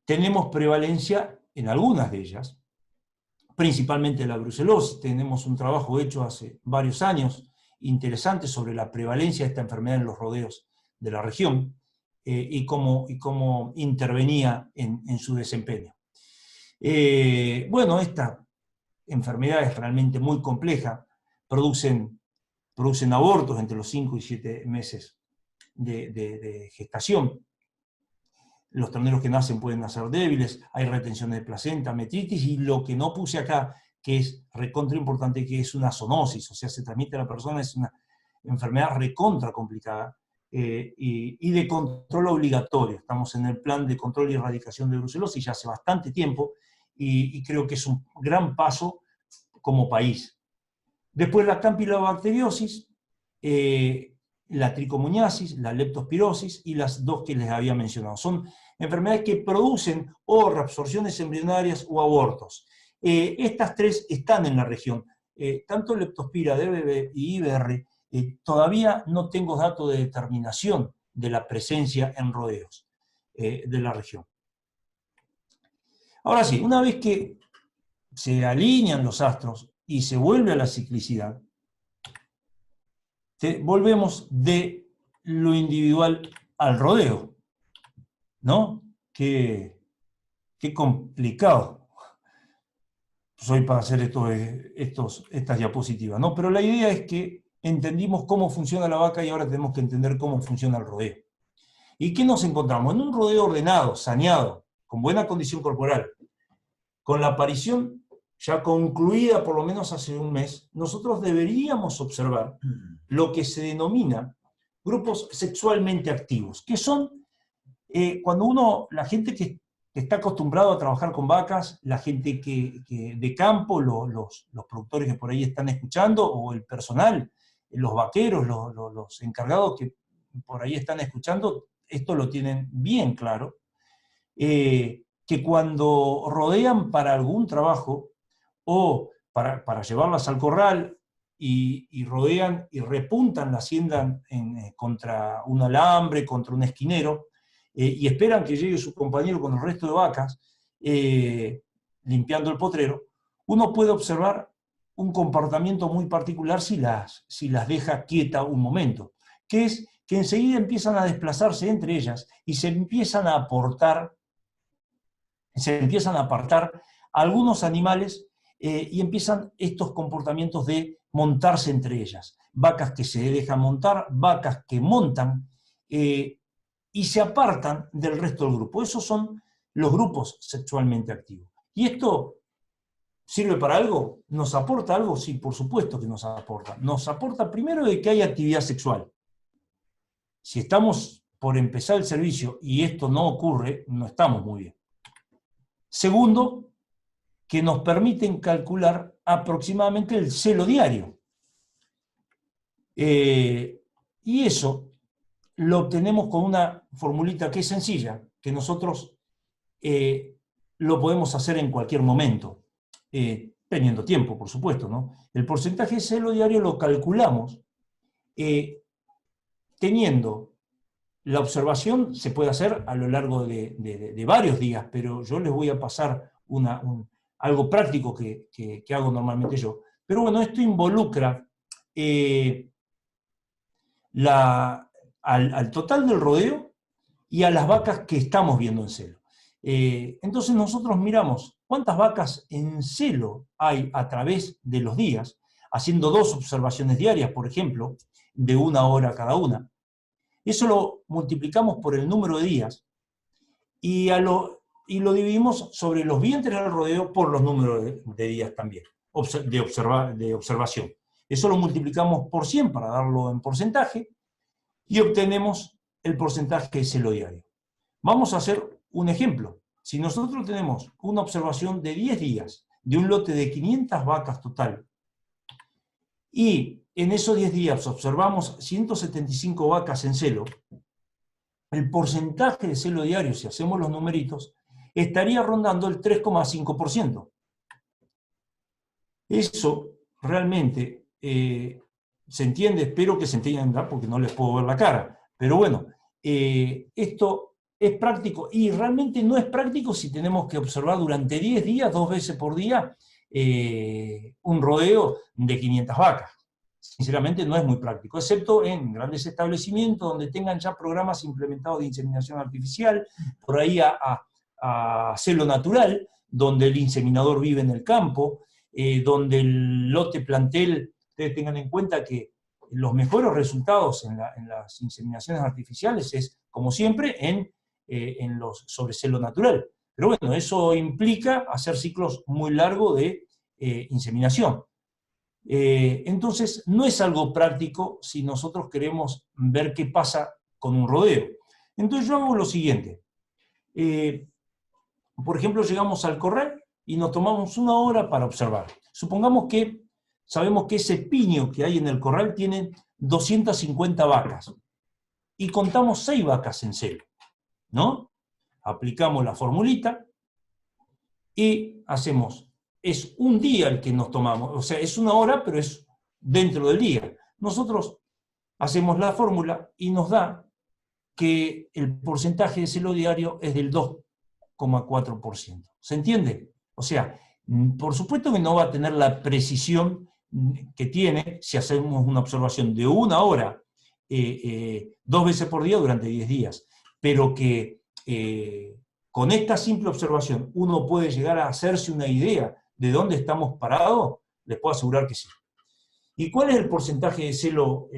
tenemos prevalencia en algunas de ellas, principalmente la brucelosis. Tenemos un trabajo hecho hace varios años, interesante, sobre la prevalencia de esta enfermedad en los rodeos de la región y cómo intervenía en su desempeño. Bueno, esta enfermedad es realmente muy compleja, producen abortos entre los 5 y 7 meses de gestación. Los terneros que nacen pueden nacer débiles, hay retención de placenta, metritis, y lo que no puse acá, que es recontra importante, que es una zoonosis, o sea, se transmite a la persona, es una enfermedad recontra complicada y de control obligatorio. Estamos en el plan de control y erradicación de brucelosis ya hace bastante tiempo y creo que es un gran paso como país. Después la campilobacteriosis, la tricomoniasis, la leptospirosis y las 2 que les había mencionado. Son enfermedades que producen o reabsorciones embrionarias o abortos. Estas 3 están en la región. Tanto leptospira, DBV y IBR, todavía no tengo datos de determinación de la presencia en rodeos de la región. Ahora sí, una vez que se alinean los astros y se vuelve a la ciclicidad, volvemos de lo individual al rodeo, ¿no? Qué complicado soy para hacer estas diapositivas, ¿no? Pero la idea es que entendimos cómo funciona la vaca y ahora tenemos que entender cómo funciona el rodeo. ¿Y qué nos encontramos? En un rodeo ordenado, saneado, con buena condición corporal, con la aparición ya concluida por lo menos hace un mes, nosotros deberíamos observar lo que se denomina grupos sexualmente activos, que son cuando la gente que está acostumbrado a trabajar con vacas, la gente de campo, los productores que por ahí están escuchando, o el personal, los vaqueros, los encargados que por ahí están escuchando, esto lo tienen bien claro, que cuando rodean para algún trabajo o para llevarlas al corral y rodean y repuntan la hacienda contra un alambre, contra un esquinero, y esperan que llegue su compañero con el resto de vacas, limpiando el potrero, uno puede observar un comportamiento muy particular si las deja quieta un momento, que es que enseguida empiezan a desplazarse entre ellas y se empiezan a apartar algunos animales y empiezan estos comportamientos de montarse entre ellas. Vacas que se dejan montar, vacas que montan, y se apartan del resto del grupo. Esos son los grupos sexualmente activos. ¿Y esto sirve para algo? ¿Nos aporta algo? Sí, por supuesto que nos aporta. Nos aporta primero de que hay actividad sexual. Si estamos por empezar el servicio y esto no ocurre, no estamos muy bien. Segundo, que nos permiten calcular aproximadamente el celo diario. Y eso lo obtenemos con una formulita que es sencilla, que nosotros lo podemos hacer en cualquier momento, teniendo tiempo, por supuesto, ¿no? El porcentaje de celo diario lo calculamos teniendo la observación, se puede hacer a lo largo de varios días, pero yo les voy a pasar algo práctico que hago normalmente yo. Pero bueno, esto involucra al total del rodeo y a las vacas que estamos viendo en celo. Entonces nosotros miramos cuántas vacas en celo hay a través de los días, haciendo 2 observaciones diarias, por ejemplo, de 1 hora cada una. Eso lo multiplicamos por el número de días y lo dividimos sobre los vientres del rodeo por los números de días también, de observación. Eso lo multiplicamos por 100 para darlo en porcentaje y obtenemos el porcentaje de celo diario. Vamos a hacer un ejemplo. Si nosotros tenemos una observación de 10 días de un lote de 500 vacas total y en esos 10 días observamos 175 vacas en celo, el porcentaje de celo diario, si hacemos los numeritos, estaría rondando el 3,5%. Eso realmente se entiende, espero que se entienda porque no les puedo ver la cara, pero bueno, esto es práctico y realmente no es práctico si tenemos que observar durante 10 días, 2 veces por día, un rodeo de 500 vacas. Sinceramente no es muy práctico, excepto en grandes establecimientos donde tengan ya programas implementados de inseminación artificial, por ahí a celo natural, donde el inseminador vive en el campo, donde el lote plantel, ustedes tengan en cuenta que los mejores resultados en las inseminaciones artificiales es, como siempre, en los sobre celo natural. Pero bueno, eso implica hacer ciclos muy largos de inseminación. Entonces, no es algo práctico si nosotros queremos ver qué pasa con un rodeo. Entonces yo hago lo siguiente. Por ejemplo, llegamos al corral y nos tomamos 1 hora para observar. Supongamos que sabemos que ese piño que hay en el corral tiene 250 vacas y contamos 6 vacas en celo, ¿no? Aplicamos la formulita y hacemos, es un día el que nos tomamos, o sea, es 1 hora, pero es dentro del día. Nosotros hacemos la fórmula y nos da que el porcentaje de celo diario es del 2,4%. ¿Se entiende? O sea, por supuesto que no va a tener la precisión que tiene si hacemos una observación de 1 hora 2 veces por día durante 10 días, pero que con esta simple observación uno puede llegar a hacerse una idea de dónde estamos parados, les puedo asegurar que sí. ¿Y cuál es el porcentaje de celo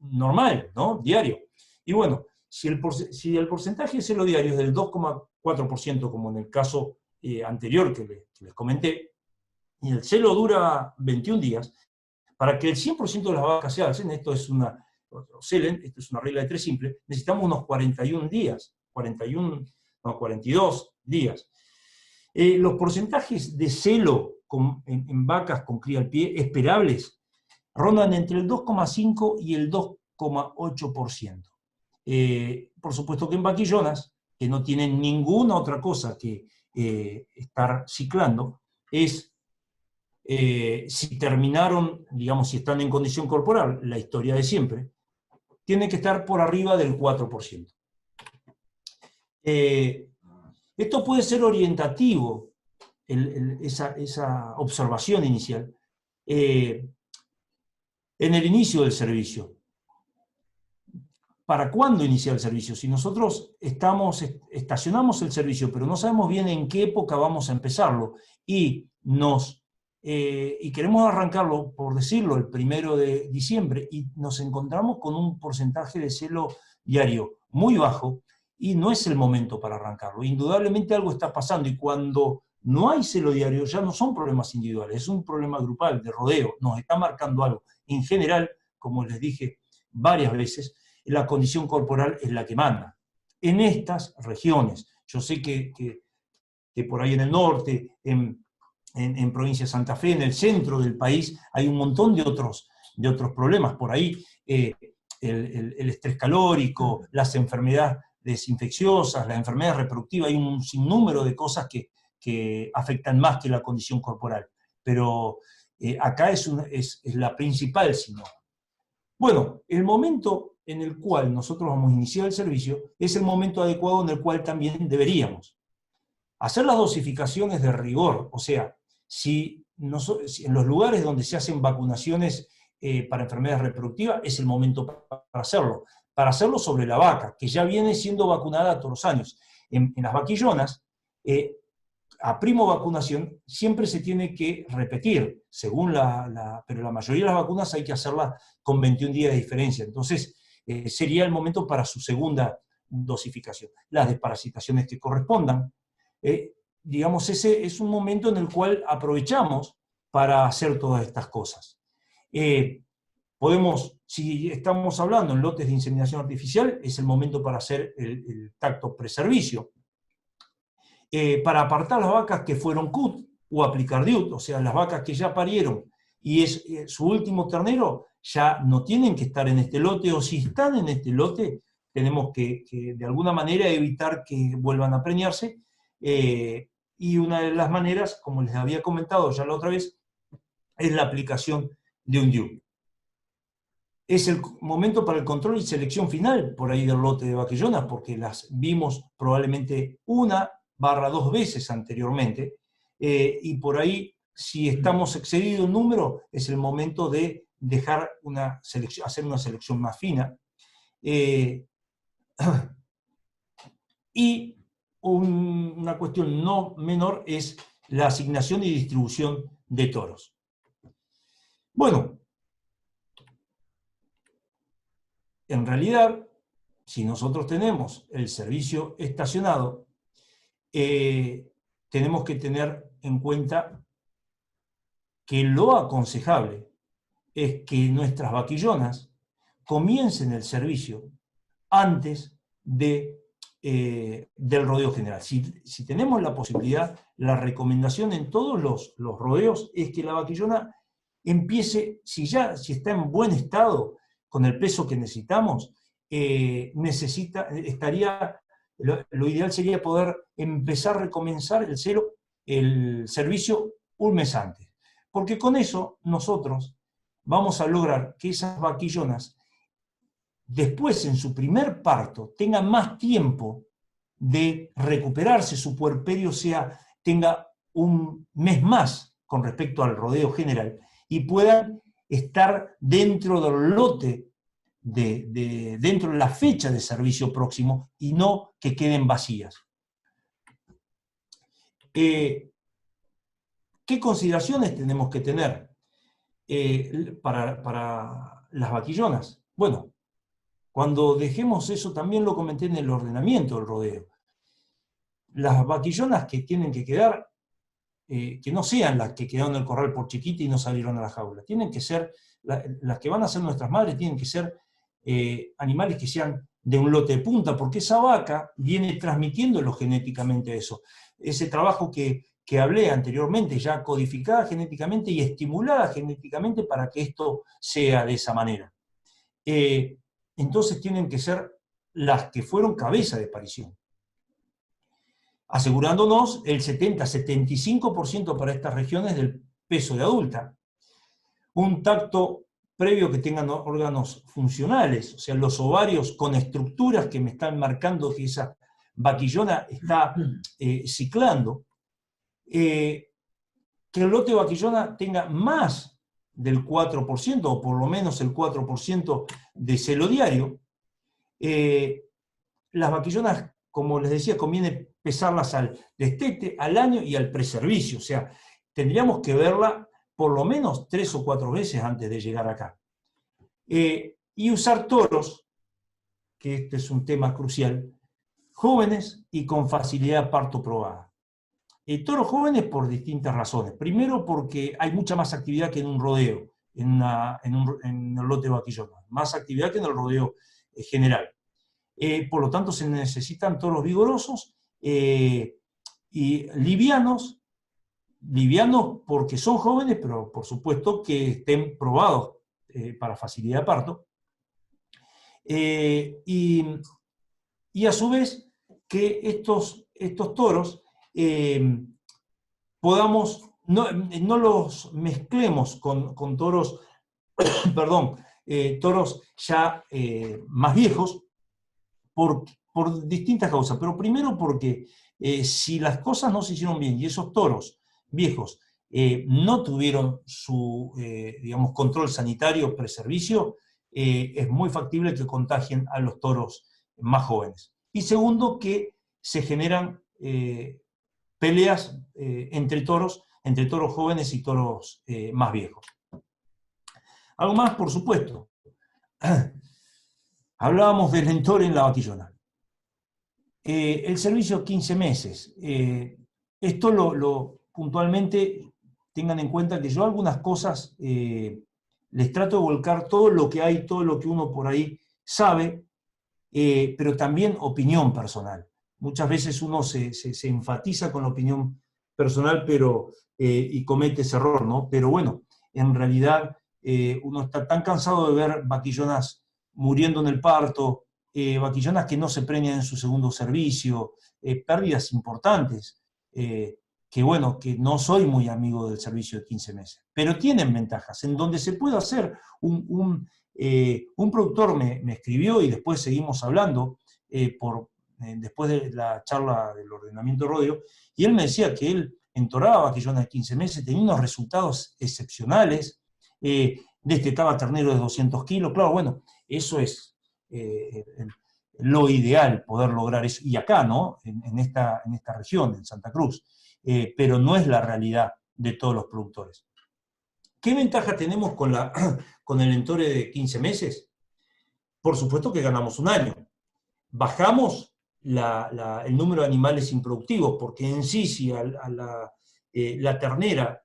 normal, ¿no? Diario? Y bueno, si el porcentaje de celo diario es del 2,4%, como en el caso anterior que les comenté, y el celo dura 21 días, para que el 100% de las vacas se alcen, esto es una regla de 3 simple, necesitamos unos 41 días, 42 días. Los porcentajes de celo en vacas con cría al pie esperables rondan entre el 2,5 y el 2,8%. Por supuesto que en vaquillonas, que no tienen ninguna otra cosa que estar ciclando, es si terminaron, digamos, si están en condición corporal, la historia de siempre, tiene que estar por arriba del 4%. Esto puede ser orientativo, esa observación inicial, en el inicio del servicio. ¿Para cuándo iniciar el servicio? Si nosotros estacionamos el servicio, pero no sabemos bien en qué época vamos a empezarlo, y queremos arrancarlo, por decirlo, el 1 de diciembre, y nos encontramos con un porcentaje de celo diario muy bajo, y no es el momento para arrancarlo. Indudablemente algo está pasando, y cuando no hay celo diario ya no son problemas individuales, es un problema grupal, de rodeo, nos está marcando algo. En general, como les dije varias veces, la condición corporal es la que manda. En estas regiones, yo sé que por ahí en el norte, en provincia de Santa Fe, en el centro del país, hay un montón de otros problemas. Por ahí el estrés calórico, las enfermedades infecciosas, las enfermedades reproductivas, hay un sinnúmero de cosas que afectan más que la condición corporal. Pero acá es la principal, sino. Bueno, el momento en el cual nosotros vamos a iniciar el servicio es el momento adecuado en el cual también deberíamos hacer las dosificaciones de rigor. O sea, si en los lugares donde se hacen vacunaciones para enfermedades reproductivas, es el momento para hacerlo sobre la vaca, que ya viene siendo vacunada todos los años. En las vaquillonas, a primo vacunación siempre se tiene que repetir, pero la mayoría de las vacunas hay que hacerlas con 21 días de diferencia. Entonces, sería el momento para su segunda dosificación. Las desparasitaciones que correspondan. Digamos, ese es un momento en el cual aprovechamos para hacer todas estas cosas. Si estamos hablando en lotes de inseminación artificial, es el momento para hacer el tacto preservicio. Para apartar las vacas que fueron CUT o aplicar DIUT, o sea, las vacas que ya parieron y es su último ternero, ya no tienen que estar en este lote, o si están en este lote, tenemos que de alguna manera evitar que vuelvan a preñarse, y una de las maneras, como les había comentado ya la otra vez, es la aplicación de un DIUT. Es el momento para el control y selección final por ahí del lote de vaquillonas, porque las vimos probablemente 1-2 veces anteriormente, y por ahí, si estamos excedido en número, es el momento de hacer una selección más fina. Y una cuestión no menor es la asignación y distribución de toros. Bueno, en realidad, si nosotros tenemos el servicio estacionado, tenemos que tener en cuenta que lo aconsejable es que nuestras vaquillonas comiencen el servicio antes del rodeo general. Si tenemos la posibilidad, la recomendación en todos los rodeos es que la vaquillona empiece, si está en buen estado, con el peso que necesitamos, lo ideal sería poder empezar a recomenzar el servicio un mes antes. Porque con eso nosotros vamos a lograr que esas vaquillonas después, en su primer parto, tengan más tiempo de recuperarse, su puerperio tenga un mes más con respecto al rodeo general, y puedan estar dentro del lote, dentro de la fecha de servicio próximo, y no que queden vacías. ¿Qué consideraciones tenemos que tener? para las vaquillonas. Bueno, cuando dejemos eso, también lo comenté en el ordenamiento del rodeo. Las vaquillonas que tienen que quedar, que no sean las que quedaron en el corral por chiquita y no salieron a la jaula. Tienen que ser, las que van a ser nuestras madres, tienen que ser animales que sean de un lote de punta, porque esa vaca viene transmitiéndolo genéticamente eso. Ese trabajo que hablé anteriormente, ya codificada genéticamente y estimulada genéticamente para que esto sea de esa manera. Entonces tienen que ser las que fueron cabeza de parición, asegurándonos el 70-75% para estas regiones del peso de adulta. Un tacto previo que tengan órganos funcionales, o sea, los ovarios con estructuras que me están marcando que esa vaquillona está ciclando. Que el lote de vaquillona tenga más del 4%, o por lo menos el 4% de celo diario. Las vaquillonas, como les decía, conviene pesarlas al destete, al año y al preservicio. O sea, tendríamos que verla por lo menos 3 o 4 veces antes de llegar acá. Y usar toros, que este es un tema crucial, jóvenes y con facilidad parto probada. Toros jóvenes por distintas razones. Primero porque hay mucha más actividad que en un rodeo, en el lote de vaquillona. Más actividad que en el rodeo general. Por lo tanto, se necesitan toros vigorosos y livianos porque son jóvenes, pero por supuesto que estén probados para facilidad de parto. Y a su vez que estos toros podamos, no los mezclemos con toros, perdón, toros ya más viejos, por distintas causas. Pero primero porque si las cosas no se hicieron bien y esos toros viejos no tuvieron su digamos, control sanitario preservicio, es muy factible que contagien a los toros más jóvenes. Y segundo, que se generan peleas entre toros jóvenes y toros más viejos. Algo más, por supuesto. Hablábamos del entore en la vaquillona. El servicio 15 meses. Esto puntualmente tengan en cuenta que yo algunas cosas les trato de volcar todo lo que hay, todo lo que uno por ahí sabe, pero también opinión personal. Muchas veces uno se enfatiza con la opinión personal y comete ese error, ¿no? Pero bueno, en realidad uno está tan cansado de ver vaquillonas muriendo en el parto, vaquillonas que no se preñan en su segundo servicio, pérdidas importantes, que bueno, que no soy muy amigo del servicio de 15 meses, pero tienen ventajas, en donde se puede hacer un productor me escribió y después seguimos hablando después de la charla del ordenamiento rodeo, y él me decía que él entoraba vaquillonas de 15 meses, tenía unos resultados excepcionales, destetaba terneros de 200 kilos, claro, bueno, eso es lo ideal, poder lograr eso, y acá, ¿no? En esta región, en Santa Cruz, pero no es la realidad de todos los productores. ¿Qué ventaja tenemos con el entore de 15 meses? Por supuesto que ganamos un año. Bajamos el número de animales improductivos, porque en sí, si la ternera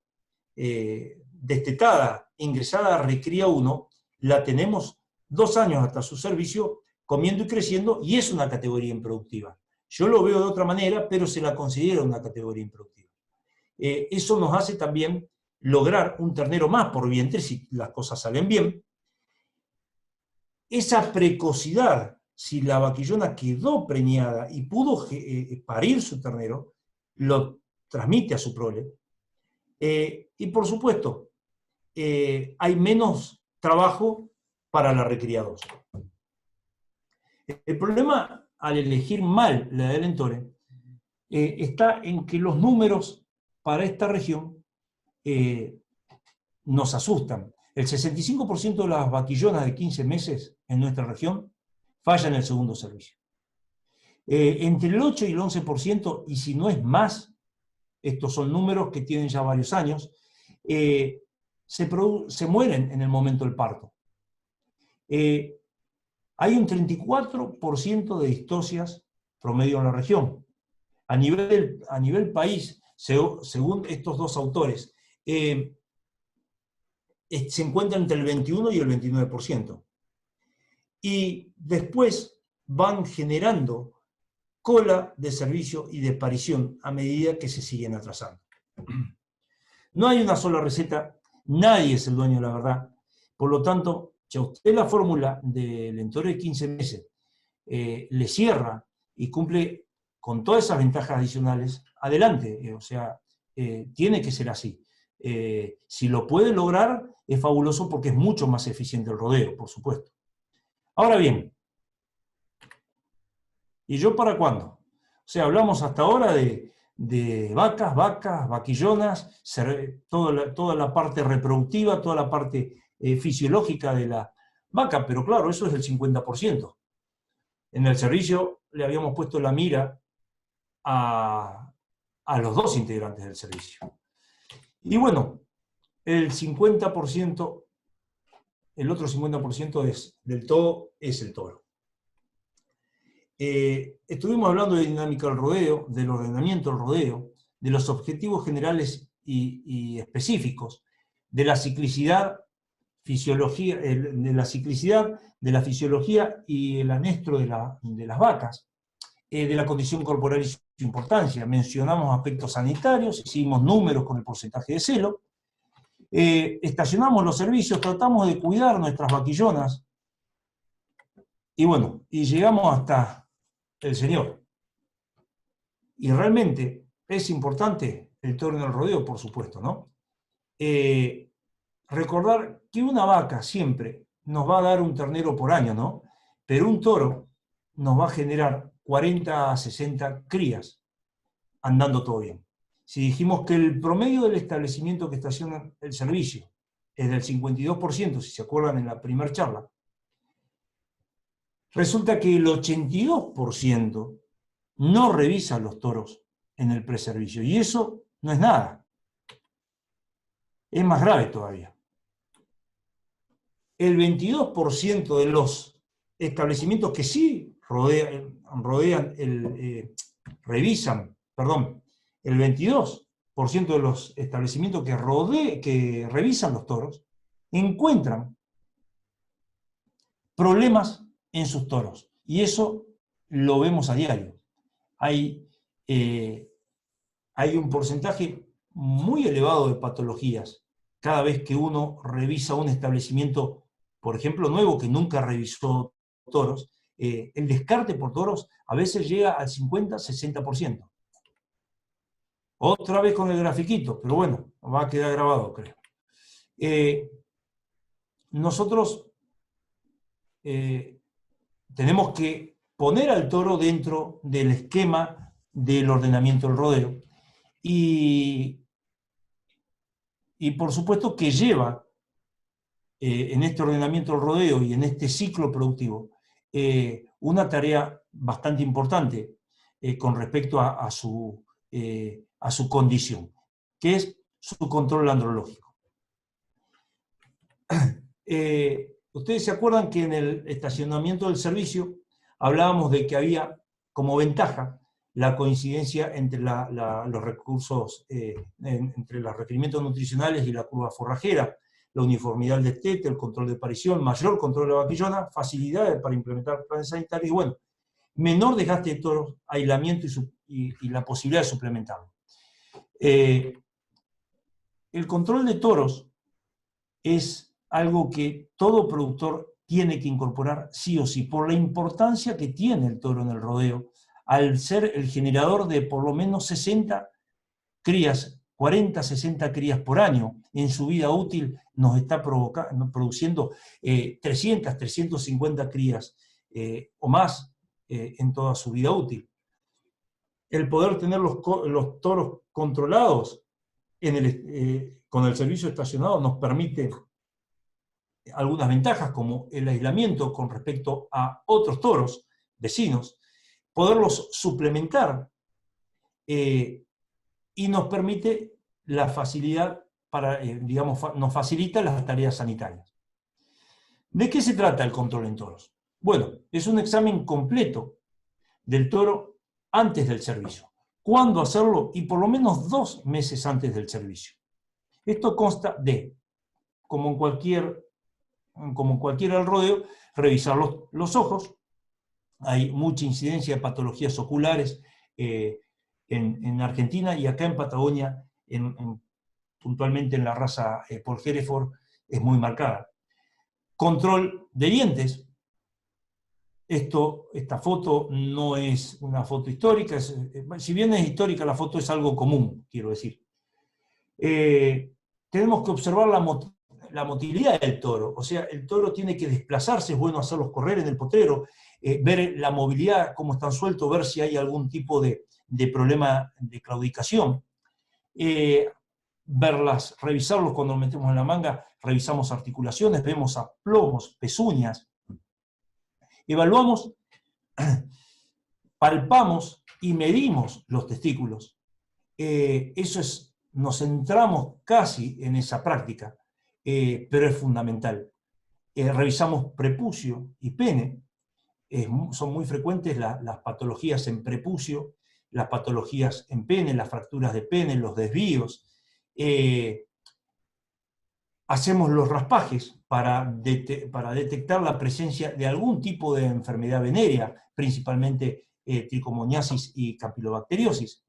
destetada, ingresada a Recría 1, la tenemos 2 años hasta su servicio, comiendo y creciendo, y es una categoría improductiva. Yo lo veo de otra manera, pero se la considera una categoría improductiva. Eso nos hace también lograr un ternero más por vientre, si las cosas salen bien. Esa precocidad, si la vaquillona quedó preñada y pudo parir su ternero, lo transmite a su prole. Y por supuesto, hay menos trabajo para la recriadosa. El problema al elegir mal la del entore está en que los números para esta región nos asustan. El 65% de las vaquillonas de 15 meses en nuestra región fallan en el segundo servicio. Entre el 8 y el 11%, y si no es más, estos son números que tienen ya varios años, se mueren en el momento del parto. Hay un 34% de distocias promedio en la región. A nivel país, según estos dos autores, se encuentra entre el 21 y el 29%. Y después van generando cola de servicio y de parición a medida que se siguen atrasando. No hay una sola receta, nadie es el dueño de la verdad. Por lo tanto, si a usted la fórmula del entoro de 15 meses le cierra y cumple con todas esas ventajas adicionales, adelante, o sea, tiene que ser así. Si lo puede lograr, es fabuloso porque es mucho más eficiente el rodeo, por supuesto. Ahora bien, ¿y yo para cuándo? O sea, hablamos hasta ahora de vacas, vaquillonas, toda la parte reproductiva, toda la parte fisiológica de la vaca, pero claro, eso es el 50%. En el servicio le habíamos puesto la mira a los dos integrantes del servicio. Y bueno, el 50%, el otro 50% del todo es el toro. Estuvimos hablando de dinámica del rodeo, del ordenamiento del rodeo, de los objetivos generales y específicos, de la ciclicidad, de la fisiología y el anestro de las vacas, de la condición corporal y su importancia. Mencionamos aspectos sanitarios, hicimos números con el porcentaje de celo, estacionamos los servicios, tratamos de cuidar nuestras vaquillonas, y bueno, y llegamos hasta el señor. Y realmente es importante el toro en el rodeo, por supuesto, ¿no? Recordar que una vaca siempre nos va a dar un ternero por año, ¿no? Pero un toro nos va a generar 40 a 60 crías andando todo bien. Si dijimos que el promedio del establecimiento que estaciona el servicio es del 52%, si se acuerdan en la primera charla, resulta que el 82% no revisa los toros en el preservicio. Y eso no es nada. Es más grave todavía. El 22% de los establecimientos que sí el 22% de los establecimientos que revisan los toros encuentran problemas en sus toros. Y eso lo vemos a diario. Hay un porcentaje muy elevado de patologías cada vez que uno revisa un establecimiento, por ejemplo, nuevo que nunca revisó toros. El descarte por toros a veces llega al 50-60%. Otra vez con el grafiquito, pero bueno, va a quedar grabado, creo. Nosotros tenemos que poner al toro dentro del esquema del ordenamiento del rodeo y por supuesto que lleva en este ordenamiento del rodeo y en este ciclo productivo una tarea bastante importante con respecto a su condición, que es su control andrológico. Ustedes se acuerdan que en el estacionamiento del servicio hablábamos de que había como ventaja la coincidencia entre los recursos, entre los requerimientos nutricionales y la curva forrajera, la uniformidad del destete, el control de parición, mayor control de la vaquillona, facilidades para implementar planes sanitarios y bueno, menor desgaste de toros, aislamiento y la posibilidad de suplementarlo. El control de toros es algo que todo productor tiene que incorporar sí o sí, por la importancia que tiene el toro en el rodeo, al ser el generador de por lo menos 60 crías, 40, 60 crías por año. En su vida útil nos está produciendo 300, 350 crías o más en toda su vida útil. El poder tener los toros controlados con el servicio estacionado nos permite algunas ventajas, como el aislamiento con respecto a otros toros vecinos, poderlos suplementar y nos permite la facilidad digamos, nos facilita las tareas sanitarias. ¿De qué se trata el control en toros? Bueno, es un examen completo del toro antes del servicio. ¿Cuándo hacerlo? Y por lo menos 2 meses antes del servicio. Esto consta de, como en cualquiera del rodeo, revisar los ojos. Hay mucha incidencia de patologías oculares en Argentina, y acá en Patagonia, puntualmente en la raza Paul Hereford, es muy marcada. Control de dientes. Esta foto no es una foto histórica, si bien es histórica, la foto es algo común, quiero decir. Tenemos que observar la motilidad del toro, o sea, el toro tiene que desplazarse, es bueno hacerlos correr en el potrero, ver la movilidad, cómo están sueltos, ver si hay algún tipo de problema de claudicación, revisarlos cuando los metemos en la manga, revisamos articulaciones, vemos aplomos, pezuñas, evaluamos, palpamos y medimos los testículos. Nos centramos casi en esa práctica, pero es fundamental. Revisamos prepucio y pene. Son muy frecuentes las patologías en prepucio, las patologías en pene, las fracturas de pene, los desvíos. Hacemos los raspajes para detectar la presencia de algún tipo de enfermedad venérea, principalmente tricomoniasis y campilobacteriosis.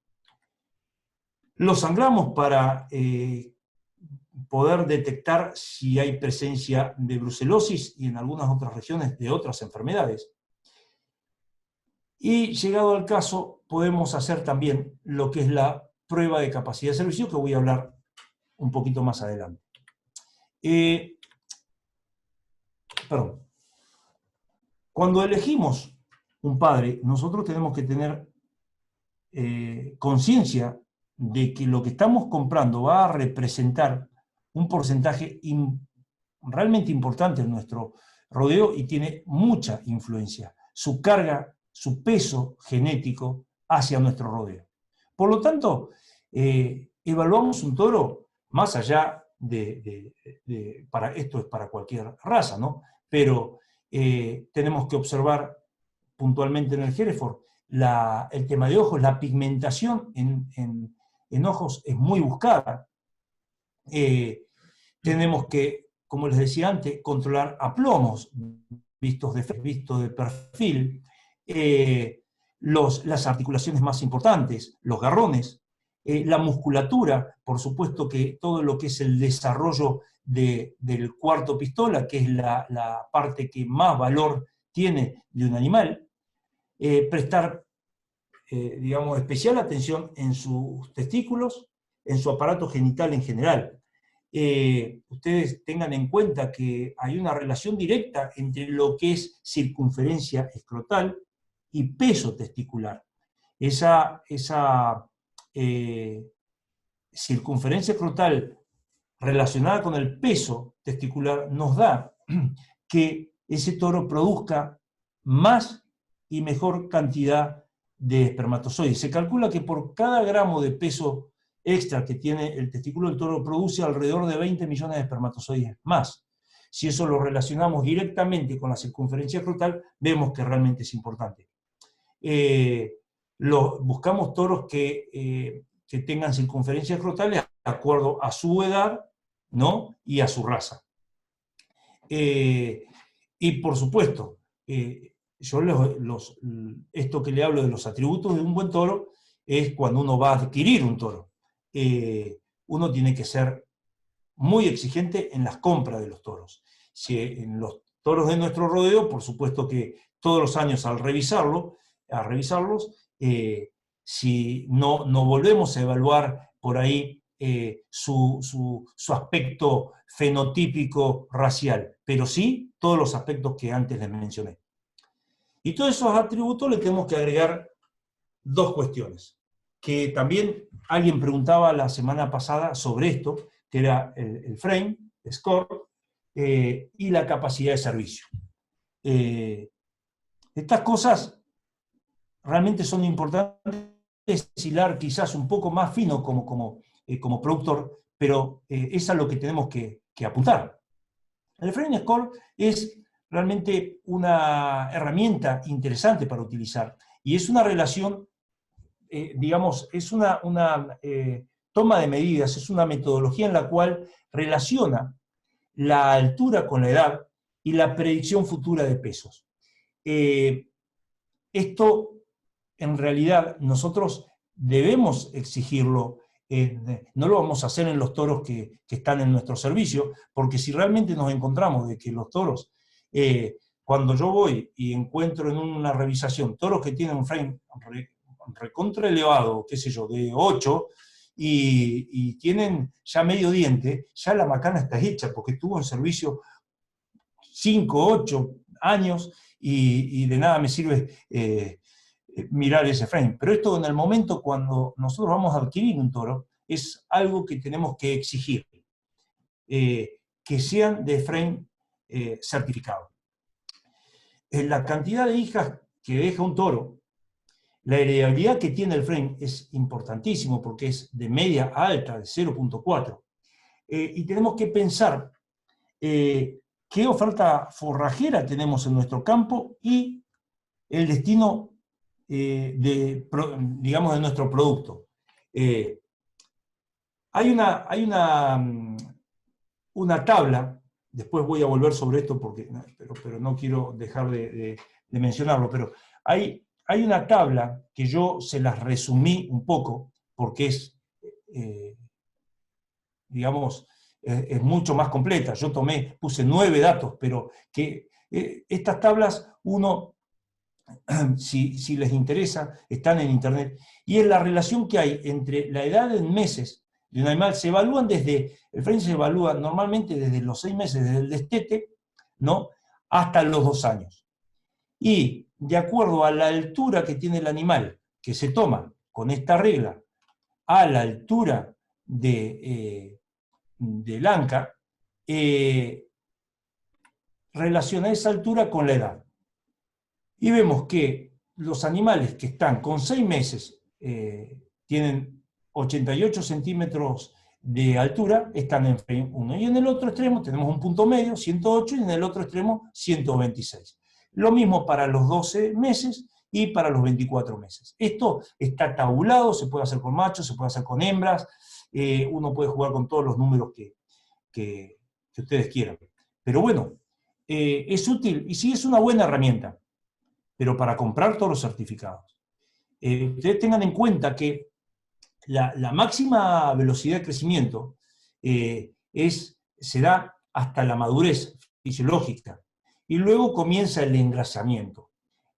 Los sangramos para poder detectar si hay presencia de brucelosis y en algunas otras regiones de otras enfermedades. Y llegado al caso, podemos hacer también lo que es la prueba de capacidad de servicio, que voy a hablar un poquito más adelante. Cuando elegimos un padre, nosotros tenemos que tener conciencia de que lo que estamos comprando va a representar un porcentaje realmente importante en nuestro rodeo y tiene mucha influencia. Su carga, su peso genético hacia nuestro rodeo. Por lo tanto, evaluamos un toro más allá esto es para cualquier raza, ¿no? Pero tenemos que observar puntualmente en el Hereford el tema de ojos, la pigmentación en ojos es muy buscada. Tenemos que, como les decía antes, controlar aplomos vistos de perfil, las articulaciones más importantes, los garrones, la musculatura, por supuesto que todo lo que es el desarrollo del cuarto pistola, que es la parte que más valor tiene de un animal, prestar, digamos, especial atención en sus testículos, en su aparato genital en general. Ustedes tengan en cuenta que hay una relación directa entre lo que es circunferencia escrotal y peso testicular. Esa circunferencia escrotal relacionada con el peso testicular nos da que ese toro produzca más y mejor cantidad de espermatozoides. Se calcula que por cada gramo de peso extra que tiene el testículo del toro produce alrededor de 20 millones de espermatozoides más. Si eso lo relacionamos directamente con la circunferencia escrotal, vemos que realmente es importante. Buscamos toros que tengan circunferencias escrotales de acuerdo a su edad, ¿no? Y a su raza. Y por supuesto, esto que le hablo de los atributos de un buen toro es cuando uno va a adquirir un toro. Uno tiene que ser muy exigente en las compras de los toros. Si en los toros de nuestro rodeo, por supuesto que todos los años al revisarlos, si no volvemos a evaluar por ahí su aspecto fenotípico racial, pero sí todos los aspectos que antes les mencioné. Y todos esos atributos le tenemos que agregar dos cuestiones, que también alguien preguntaba la semana pasada sobre esto, que era el frame, el score, y la capacidad de servicio. Estas cosas realmente son importantes, hilar quizás un poco más fino como productor, pero es a lo que tenemos que apuntar. El frame score es realmente una herramienta interesante para utilizar y es una relación, digamos, es una toma de medidas, es una metodología en la cual relaciona la altura con la edad y la predicción futura de pesos. Esto, en realidad, nosotros debemos exigirlo. No lo vamos a hacer en los toros que están en nuestro servicio, porque si realmente nos encontramos de que los toros, cuando yo voy y encuentro en una revisación toros que tienen un frame recontra elevado, qué sé yo, de 8, y tienen ya medio diente, ya la macana está hecha, porque estuvo en servicio 5, 8 años, y de nada me sirve mirar ese frame. Pero esto, en el momento cuando nosotros vamos a adquirir un toro, es algo que tenemos que exigir, que sean de frame certificado. La cantidad de hijas que deja un toro, la heredabilidad que tiene el frame es importantísimo, porque es de media a alta, de 0.4. Y tenemos que pensar qué oferta forrajera tenemos en nuestro campo y el destino digamos, de nuestro producto. Hay una tabla, después voy a volver sobre esto, pero no quiero dejar de mencionarlo, pero hay una tabla que yo se las resumí un poco, porque es, digamos, es mucho más completa. Yo puse 9 datos, pero que estas tablas si les interesa, están en internet, y es la relación que hay entre la edad en meses de un animal. El frame se evalúa normalmente desde los 6 meses, desde el destete, ¿no?, hasta los 2 años. Y de acuerdo a la altura que tiene el animal, que se toma con esta regla, a la altura del anca, relaciona esa altura con la edad. Y vemos que los animales que están con 6 meses tienen 88 centímetros de altura, están en frame 1. Y en el otro extremo tenemos un punto medio, 108, y en el otro extremo 126. Lo mismo para los 12 meses y para los 24 meses. Esto está tabulado, se puede hacer con machos, se puede hacer con hembras, uno puede jugar con todos los números que ustedes quieran. Pero bueno, es útil y sí es una buena herramienta, pero para comprar todos los certificados. Ustedes tengan en cuenta que la máxima velocidad de crecimiento se da hasta la madurez fisiológica, y luego comienza el engrasamiento.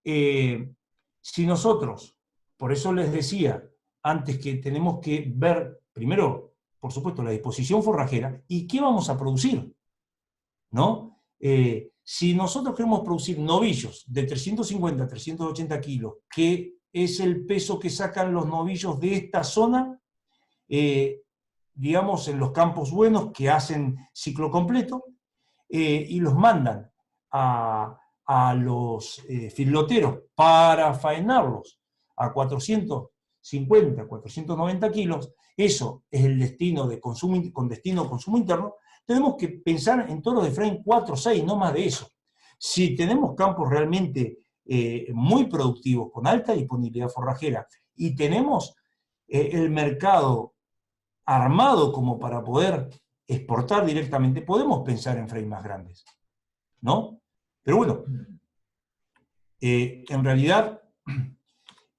Si nosotros, por eso les decía antes que tenemos que ver, primero, por supuesto, la disposición forrajera y qué vamos a producir, ¿no? Si nosotros queremos producir novillos de 350 a 380 kilos, que es el peso que sacan los novillos de esta zona, digamos, en los campos buenos que hacen ciclo completo, y los mandan a los filoteros para faenarlos a 450, 490 kilos, eso es el destino con destino a consumo interno. Tenemos que pensar en toros de frame 4 o 6, no más de eso. Si tenemos campos realmente muy productivos, con alta disponibilidad forrajera, y tenemos el mercado armado como para poder exportar directamente, podemos pensar en frames más grandes, ¿no? Pero bueno, en realidad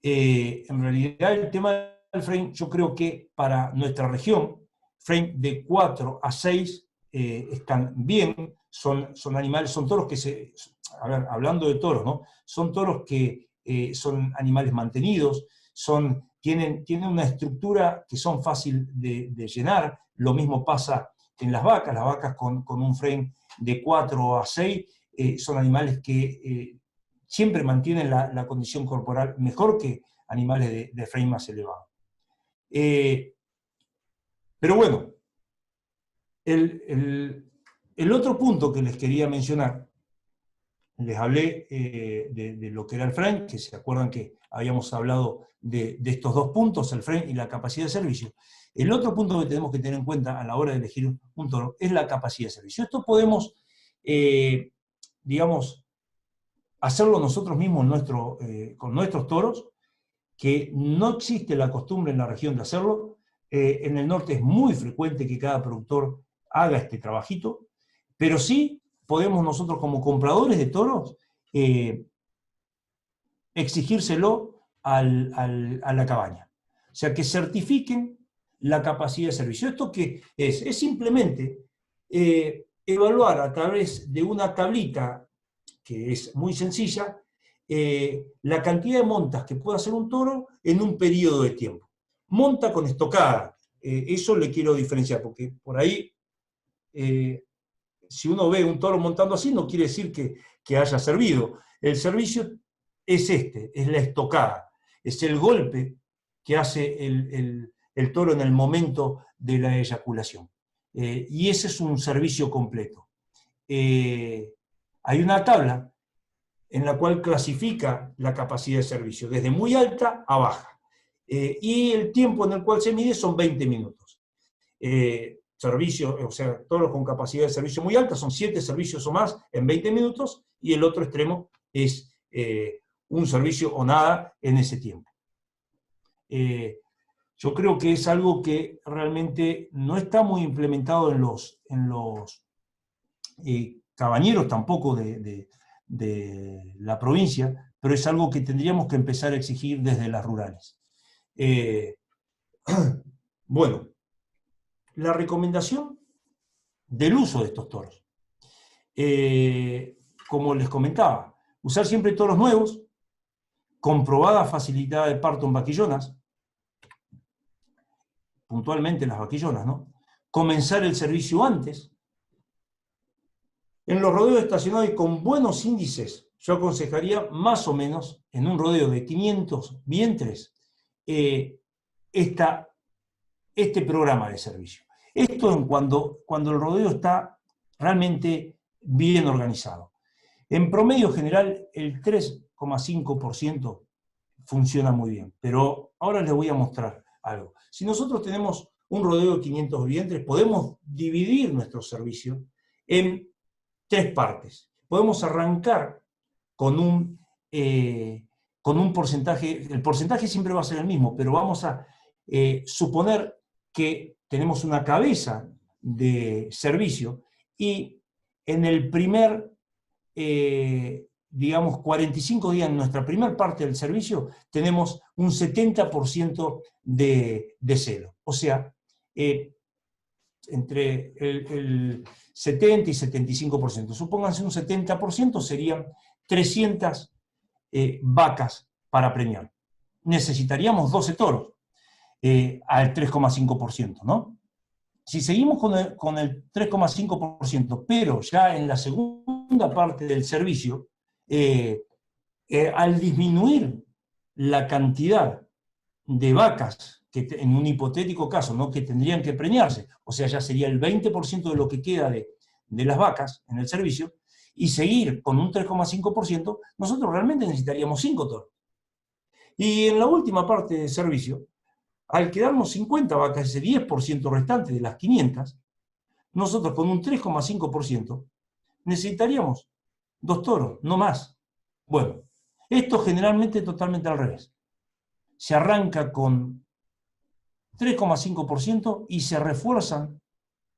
el tema del frame, yo creo que para nuestra región, frame de 4 a 6 están bien, son animales, son toros que hablando de toros, ¿no? Son toros que son animales mantenidos, tienen una estructura que son fácil de llenar. Lo mismo pasa en las vacas con un frame de 4 a 6 son animales que siempre mantienen la condición corporal mejor que animales de frame más elevado. Pero bueno, el otro punto que les quería mencionar les hablé de lo que era el frame, que se acuerdan que habíamos hablado de estos dos puntos, el frame y la capacidad de servicio. El otro punto que tenemos que tener en cuenta a la hora de elegir un toro es la capacidad de servicio. Esto podemos, digamos, hacerlo nosotros mismos con nuestros toros, que no existe la costumbre en la región de hacerlo. En el norte es muy frecuente que cada productor haga este trabajito, pero sí podemos nosotros como compradores de toros exigírselo a la cabaña. O sea, que certifiquen la capacidad de servicio. ¿Esto qué es? Es simplemente evaluar a través de una tablita, que es muy sencilla, la cantidad de montas que puede hacer un toro en un periodo de tiempo. Monta con estocada. Eso le quiero diferenciar, porque por ahí, si uno ve un toro montando así, no quiere decir que haya servido. El servicio es es la estocada, es el golpe que hace el toro en el momento de la eyaculación. Y ese es un servicio completo. Hay una tabla en la cual clasifica la capacidad de servicio, desde muy alta a baja. Y el tiempo en el cual se mide son 20 minutos. Servicio, o sea, toros con capacidad de servicio muy alta, son 7 servicios o más en 20 minutos, y el otro extremo es un servicio o nada en ese tiempo. Yo creo que es algo que realmente no está muy implementado en los cabañeros tampoco de la provincia, pero es algo que tendríamos que empezar a exigir desde las rurales. Bueno, la recomendación del uso de estos toros. Como les comentaba, usar siempre toros nuevos, comprobada facilidad de parto en vaquillonas, puntualmente las vaquillonas, ¿no? Comenzar el servicio antes. En los rodeos estacionados y con buenos índices, yo aconsejaría más o menos, en un rodeo de 500 vientres, este programa de servicio. Esto en cuando el rodeo está realmente bien organizado. En promedio general, el 3,5% funciona muy bien, pero ahora les voy a mostrar algo. Si nosotros tenemos un rodeo de 500 vientres, podemos dividir nuestro servicio en 3 partes. Podemos arrancar con un porcentaje, el porcentaje siempre va a ser el mismo, pero vamos a suponer que tenemos una cabeza de servicio y en el primer, digamos, 45 días, en nuestra primera parte del servicio, tenemos un 70% de celo. O sea, entre el 70 y 75%. Supónganse un 70%, serían 300 vacas para preñar. Necesitaríamos 12 toros al 3,5%, ¿no? Si seguimos con el 3,5%, pero ya en la segunda parte del servicio, al disminuir la cantidad de vacas que en un hipotético caso, ¿no?, que tendrían que preñarse, o sea, ya sería el 20% de lo que queda de las vacas en el servicio, y seguir con un 3,5%, nosotros realmente necesitaríamos 5 toros. Y en la última parte del servicio, al quedarnos 50 vacas, ese 10% restante de las 500, nosotros con un 3,5% necesitaríamos 2 toros, no más. Bueno, esto generalmente totalmente al revés. Se arranca con 3,5% y se refuerzan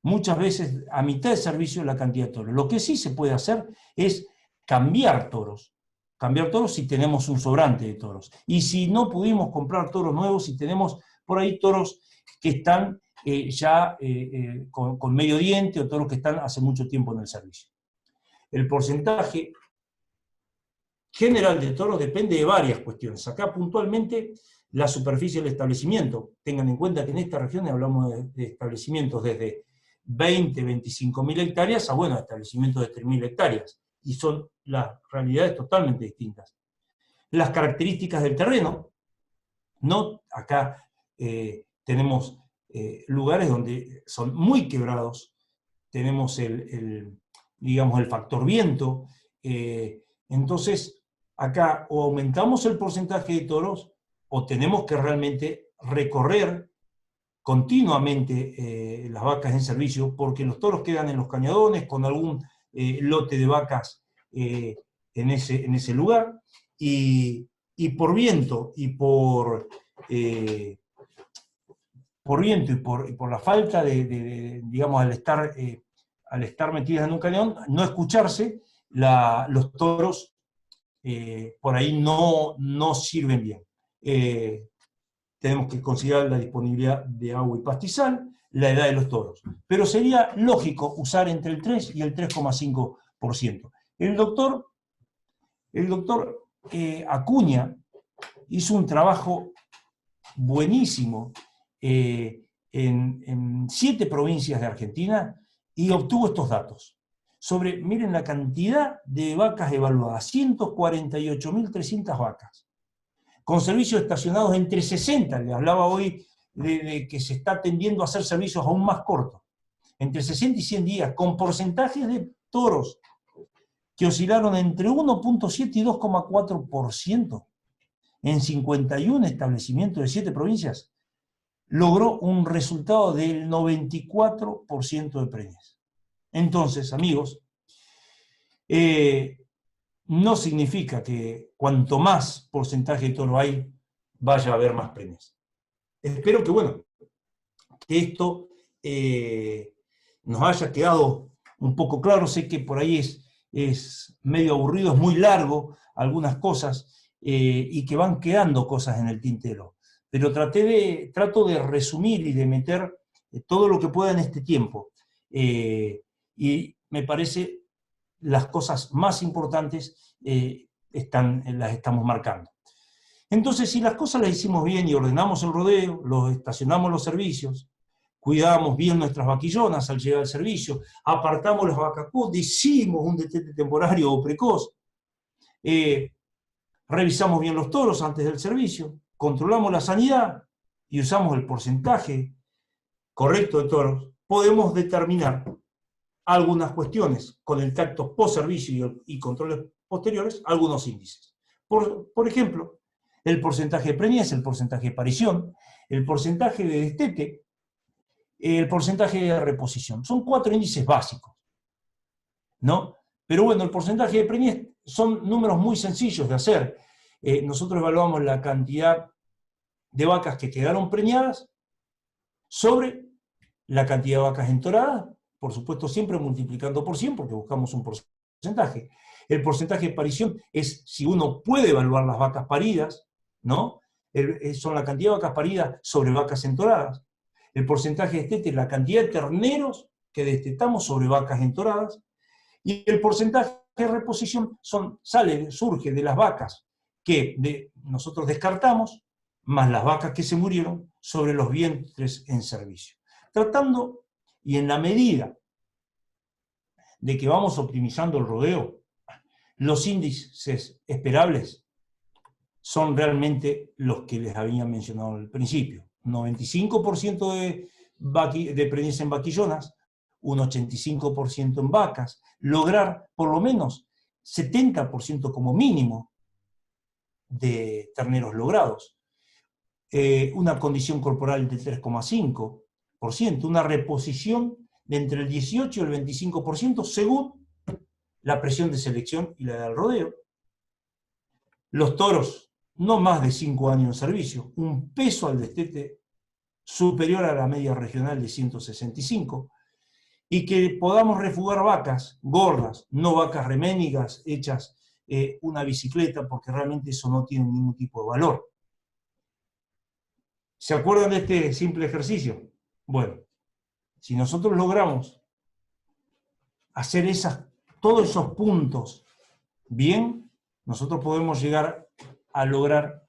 muchas veces a mitad de servicio la cantidad de toros. Lo que sí se puede hacer es cambiar toros si tenemos un sobrante de toros. Y si no pudimos comprar toros nuevos, si tenemos por ahí toros que están ya con medio diente o toros que están hace mucho tiempo en el servicio. El porcentaje general de toros depende de varias cuestiones. Acá puntualmente la superficie del establecimiento. Tengan en cuenta que en esta región hablamos de establecimientos desde 20, 25.000 hectáreas a, bueno, establecimientos de 3.000 hectáreas. Y son las realidades totalmente distintas. Las características del terreno, ¿no? Acá tenemos lugares donde son muy quebrados, tenemos digamos, el factor viento, Entonces, acá o aumentamos el porcentaje de toros o tenemos que realmente recorrer continuamente las vacas en servicio, porque los toros quedan en los cañadones con algún lote de vacas en ese lugar, y por viento y por viento y por la falta digamos, al estar metidas en un cañón, no escucharse, los toros por ahí no sirven bien. Tenemos que considerar la disponibilidad de agua y pastizal, la edad de los toros. Pero sería lógico usar entre el 3 y el 3,5%. El doctor Acuña hizo un trabajo buenísimo en 7 provincias de Argentina y obtuvo estos datos. Miren la cantidad de vacas evaluadas, 148.300 vacas, con servicios estacionados entre 60, le hablaba hoy de que se está tendiendo a hacer servicios aún más cortos, entre 60 y 100 días, con porcentajes de toros que oscilaron entre 1,7 y 2,4%, en 51 establecimientos de 7 provincias, logró un resultado del 94% de preñez. Entonces, amigos, no significa que cuanto más porcentaje de toro hay, vaya a haber más preñez. Espero que, bueno, que esto nos haya quedado un poco claro. Sé que por ahí es medio aburrido, es muy largo algunas cosas, y que van quedando cosas en el tintero. Pero trato de resumir y de meter todo lo que pueda en este tiempo. Y me parece las cosas más importantes las estamos marcando. Entonces, si las cosas las hicimos bien y ordenamos el rodeo, estacionamos los servicios, cuidamos bien nuestras vaquillonas al llegar al servicio, apartamos las vacas, hicimos un detete temporario o precoz, revisamos bien los toros antes del servicio, controlamos la sanidad y usamos el porcentaje correcto de toros, podemos determinar algunas cuestiones con el tacto post-servicio y controles posteriores, algunos índices. Por ejemplo, el porcentaje de preñez, el porcentaje de parición, el porcentaje de destete, el porcentaje de reposición. Son 4 índices básicos, ¿no? Pero bueno, el porcentaje de preñez son números muy sencillos de hacer. Nosotros evaluamos la cantidad de vacas que quedaron preñadas sobre la cantidad de vacas entoradas, por supuesto siempre multiplicando por 100 porque buscamos un porcentaje. El porcentaje de parición es si uno puede evaluar las vacas paridas, ¿no? Son la cantidad de vacas paridas sobre vacas entoradas. El porcentaje de destete es la cantidad de terneros que destetamos sobre vacas entoradas. Y el porcentaje de reposición surge de las vacas que nosotros descartamos, más las vacas que se murieron sobre los vientres en servicio. Tratando, y en la medida de que vamos optimizando el rodeo, los índices esperables son realmente los que les había mencionado al principio. 95% de preñez en vaquillonas, un 85% en vacas, lograr por lo menos 70% como mínimo de terneros logrados, una condición corporal de 3,5%, una reposición de entre el 18 y el 25% según la presión de selección y la edad del rodeo. Los toros, no más de 5 años en servicio, un peso al destete superior a la media regional de 165, y que podamos refugar vacas gordas, no vacas reménigas hechas una bicicleta, porque realmente eso no tiene ningún tipo de valor. ¿Se acuerdan de este simple ejercicio? Bueno, si nosotros logramos hacer todos esos puntos bien, nosotros podemos llegar a lograr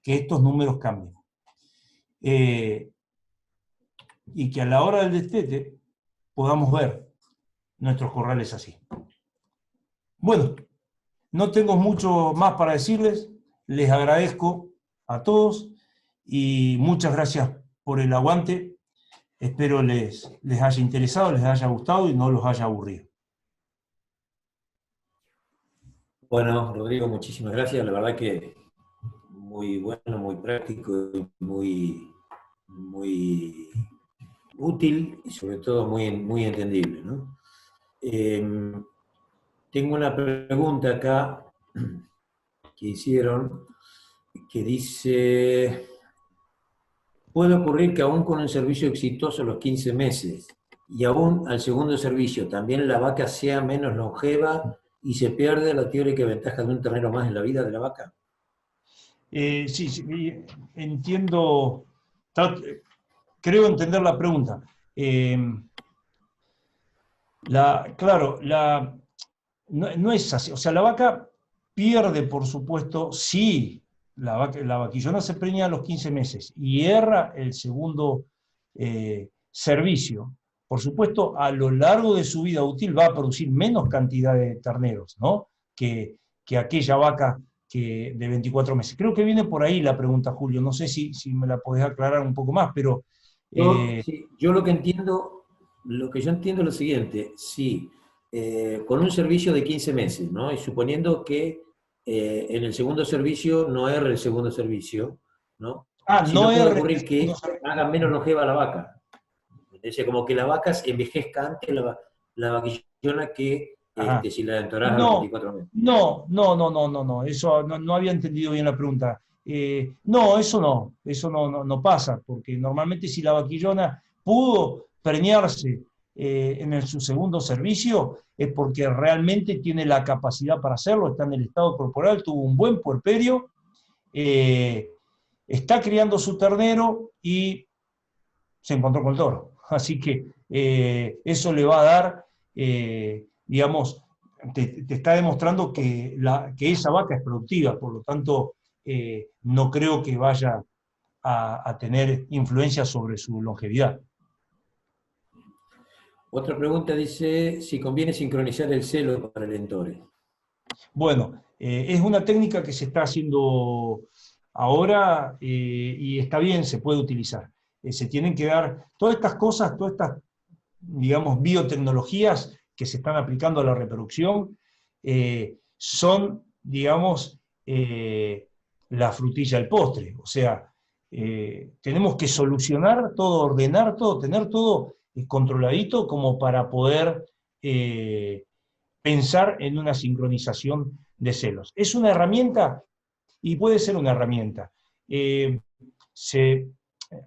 que estos números cambien. Y que a la hora del destete podamos ver nuestros corrales así. Bueno, no tengo mucho más para decirles. Les agradezco a todos y muchas gracias por el aguante. Espero les haya interesado, les haya gustado y no los haya aburrido. Bueno, Rodrigo, muchísimas gracias. La verdad que muy bueno, muy práctico y muy útil y sobre todo muy entendible, ¿no? Tengo una pregunta acá que hicieron que dice, puede ocurrir que aún con un servicio exitoso a los 15 meses y aún al segundo servicio también la vaca sea menos longeva y se pierde la teórica ventaja de un ternero más en la vida de la vaca. Sí, sí, entiendo, creo entender la pregunta. Eh, claro, no es así. O sea, la vaca pierde, por supuesto, si la vaquillona se preña a los 15 meses y erra el segundo servicio. Por supuesto, a lo largo de su vida útil va a producir menos cantidad de terneros, ¿no? que aquella vaca de 24 meses. Creo que viene por ahí la pregunta, Julio. No sé si me la podés aclarar un poco más, pero... Sí, yo lo que yo entiendo es lo siguiente, sí, con un servicio de 15 meses, ¿no? Y suponiendo que en el segundo servicio no erre el segundo servicio, ¿no? Si no no puede erre el ocurrir segundo que servicio. haga menos longeva la vaca. Es como que la vaca envejezca antes la vaquillona que Ajá. si la entorás a los No, 24 meses. no, eso no había entendido bien la pregunta. No, eso no pasa, porque normalmente si la vaquillona pudo preñarse su segundo servicio, es porque realmente tiene la capacidad para hacerlo, está en el estado corporal, tuvo un buen puerperio, eh, está criando su ternero y se encontró con el toro. Así que eso le va a dar, digamos, te está demostrando que esa vaca es productiva, por lo tanto, no creo que vaya a tener influencia sobre su longevidad. Otra pregunta dice si conviene sincronizar el celo para el entore. Bueno, es una técnica que se está haciendo ahora y está bien, se puede utilizar. Se tienen que dar todas estas cosas, todas estas, digamos, biotecnologías que se están aplicando a la reproducción, son, digamos, la frutilla del postre. O sea, tenemos que solucionar todo, ordenar todo, tener todo controladito como para poder pensar en una sincronización de celos. ¿Es una herramienta? Y puede ser una herramienta. Eh, se,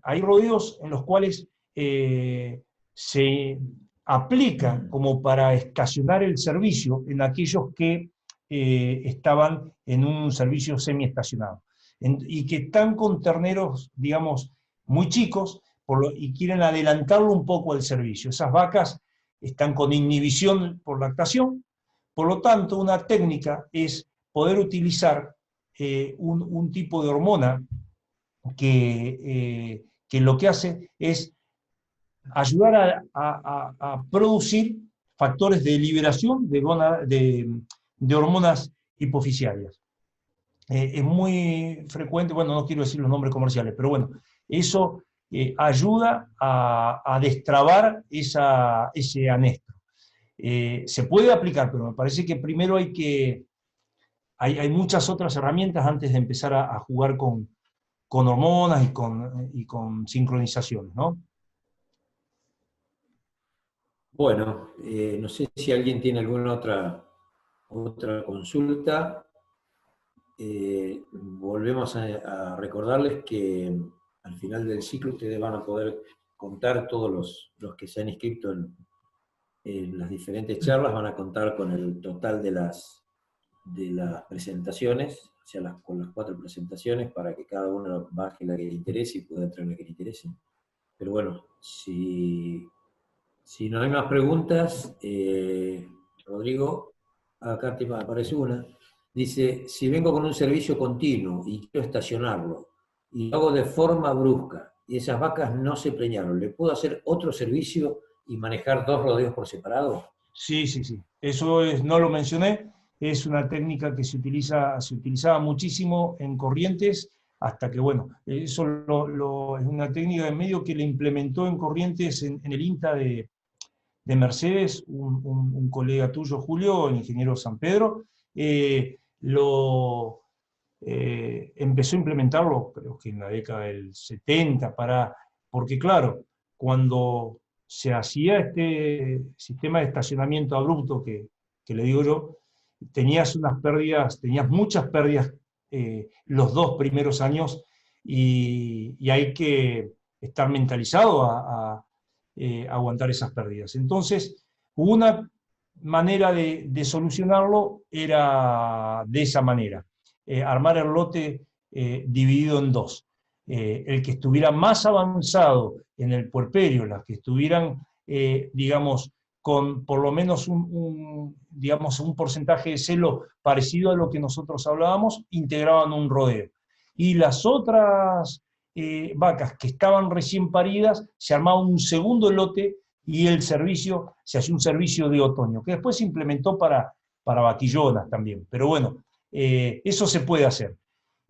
Hay rodeos en los cuales se aplica como para estacionar el servicio en aquellos que estaban en un servicio semiestacionado y que están con terneros, digamos, muy chicos y quieren adelantarlo un poco al servicio. Esas vacas están con inhibición por lactación, por lo tanto, una técnica es poder utilizar un tipo de hormona que lo que hace es ayudar a producir factores de liberación de hormonas hipofisiarias. Es muy frecuente, bueno, no quiero decir los nombres comerciales, pero bueno, eso ayuda a destrabar ese anestro. Se puede aplicar, pero me parece que primero hay muchas otras herramientas antes de empezar a jugar con hormonas y con sincronizaciones, ¿no? Bueno, no sé si alguien tiene alguna otra consulta. Volvemos a recordarles que al final del ciclo ustedes van a poder contar, todos los que se han inscrito en las diferentes charlas, van a contar con el total de las presentaciones, o sea, con las 4 presentaciones, para que cada uno baje la que le interese y pueda entrar en la que le interese. Pero bueno, si no hay más preguntas, Rodrigo, acá te aparece una. Dice, si vengo con un servicio continuo y quiero estacionarlo, y lo hago de forma brusca, y esas vacas no se preñaron, ¿le puedo hacer otro servicio y manejar 2 rodeos por separado? Sí. Eso no lo mencioné, es una técnica que se utilizaba muchísimo en Corrientes, hasta que, bueno, eso es una técnica de medio que le implementó en Corrientes en el INTA de Mercedes, un colega tuyo, Julio, el ingeniero San Pedro, empezó a implementarlo, creo que en la década del 70, porque claro, cuando se hacía este sistema de estacionamiento abrupto que le digo yo, tenías muchas pérdidas los 2 primeros años, y hay que estar mentalizado a aguantar esas pérdidas. Entonces, una manera de solucionarlo era de esa manera, armar el lote dividido en dos. El que estuviera más avanzado en el puerperio, las que estuvieran, digamos, con por lo menos digamos, un porcentaje de celo parecido a lo que nosotros hablábamos, integraban un rodeo. Y las otras vacas que estaban recién paridas, se armaba un segundo lote y se hacía un servicio de otoño, que después se implementó para vaquillonas también. Pero bueno, eso se puede hacer.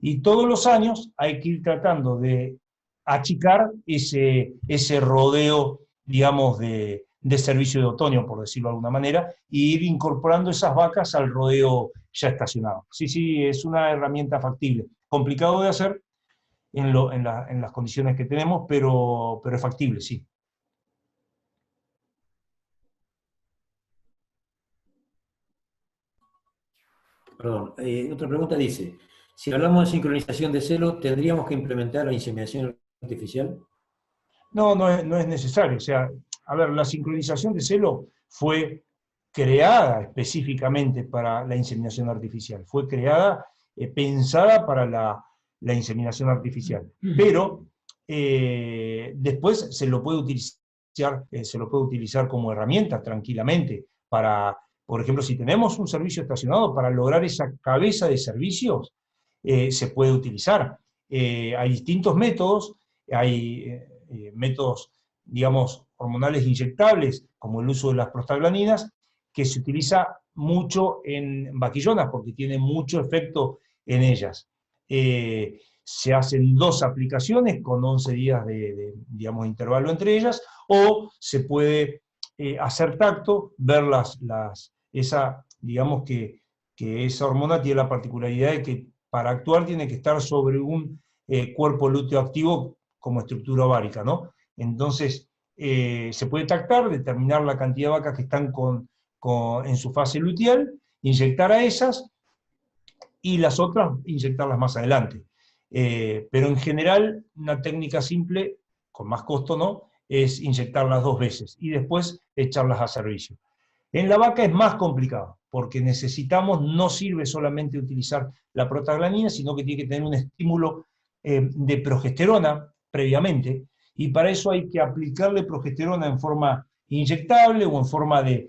Y todos los años hay que ir tratando de achicar ese rodeo, digamos, de servicio de otoño, por decirlo de alguna manera, e ir incorporando esas vacas al rodeo ya estacionado. Sí, es una herramienta factible. Complicado de hacer en las condiciones que tenemos, pero es factible, sí. Perdón, otra pregunta dice, si hablamos de sincronización de celo, ¿tendríamos que implementar la inseminación artificial? No es necesario. O sea, a ver, la sincronización de celo fue creada específicamente para la inseminación artificial. Fue creada, pensada para la inseminación artificial. Pero después se lo puede utilizar como herramienta tranquilamente para, por ejemplo, si tenemos un servicio estacionado, para lograr esa cabeza de servicios, se puede utilizar. Hay distintos métodos, hay métodos, digamos, hormonales inyectables, como el uso de las prostaglandinas, que se utiliza mucho en vaquillonas, porque tiene mucho efecto en ellas. Se hacen 2 aplicaciones con 11 días digamos, intervalo entre ellas, o se puede hacer tacto, ver digamos que esa hormona tiene la particularidad de que para actuar tiene que estar sobre un cuerpo lúteo activo como estructura ovárica, ¿no? Entonces, se puede tactar, determinar la cantidad de vacas que están en su fase luteal, inyectar a esas, y las otras inyectarlas más adelante. Pero en general, una técnica simple, con más costo, ¿no?, es inyectarlas 2 veces, y después echarlas a servicio. En la vaca es más complicado, porque no sirve solamente utilizar la prostaglandina, sino que tiene que tener un estímulo de progesterona previamente, y para eso hay que aplicarle progesterona en forma inyectable o en forma de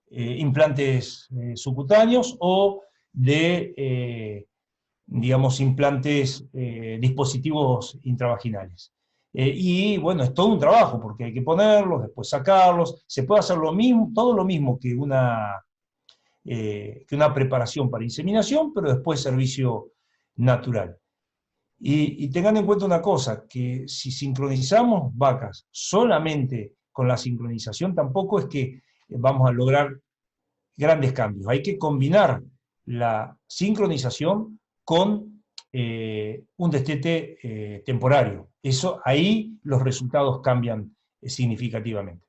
implantes subcutáneos o de, digamos, implantes, dispositivos intravaginales. Y bueno, es todo un trabajo, porque hay que ponerlos, después sacarlos, se puede hacer todo lo mismo que una preparación para inseminación, pero después servicio natural. Y tengan en cuenta una cosa, que si sincronizamos vacas solamente con la sincronización, tampoco es que vamos a lograr grandes cambios. Hay que combinar la sincronización con un destete temporario. Ahí los resultados cambian significativamente.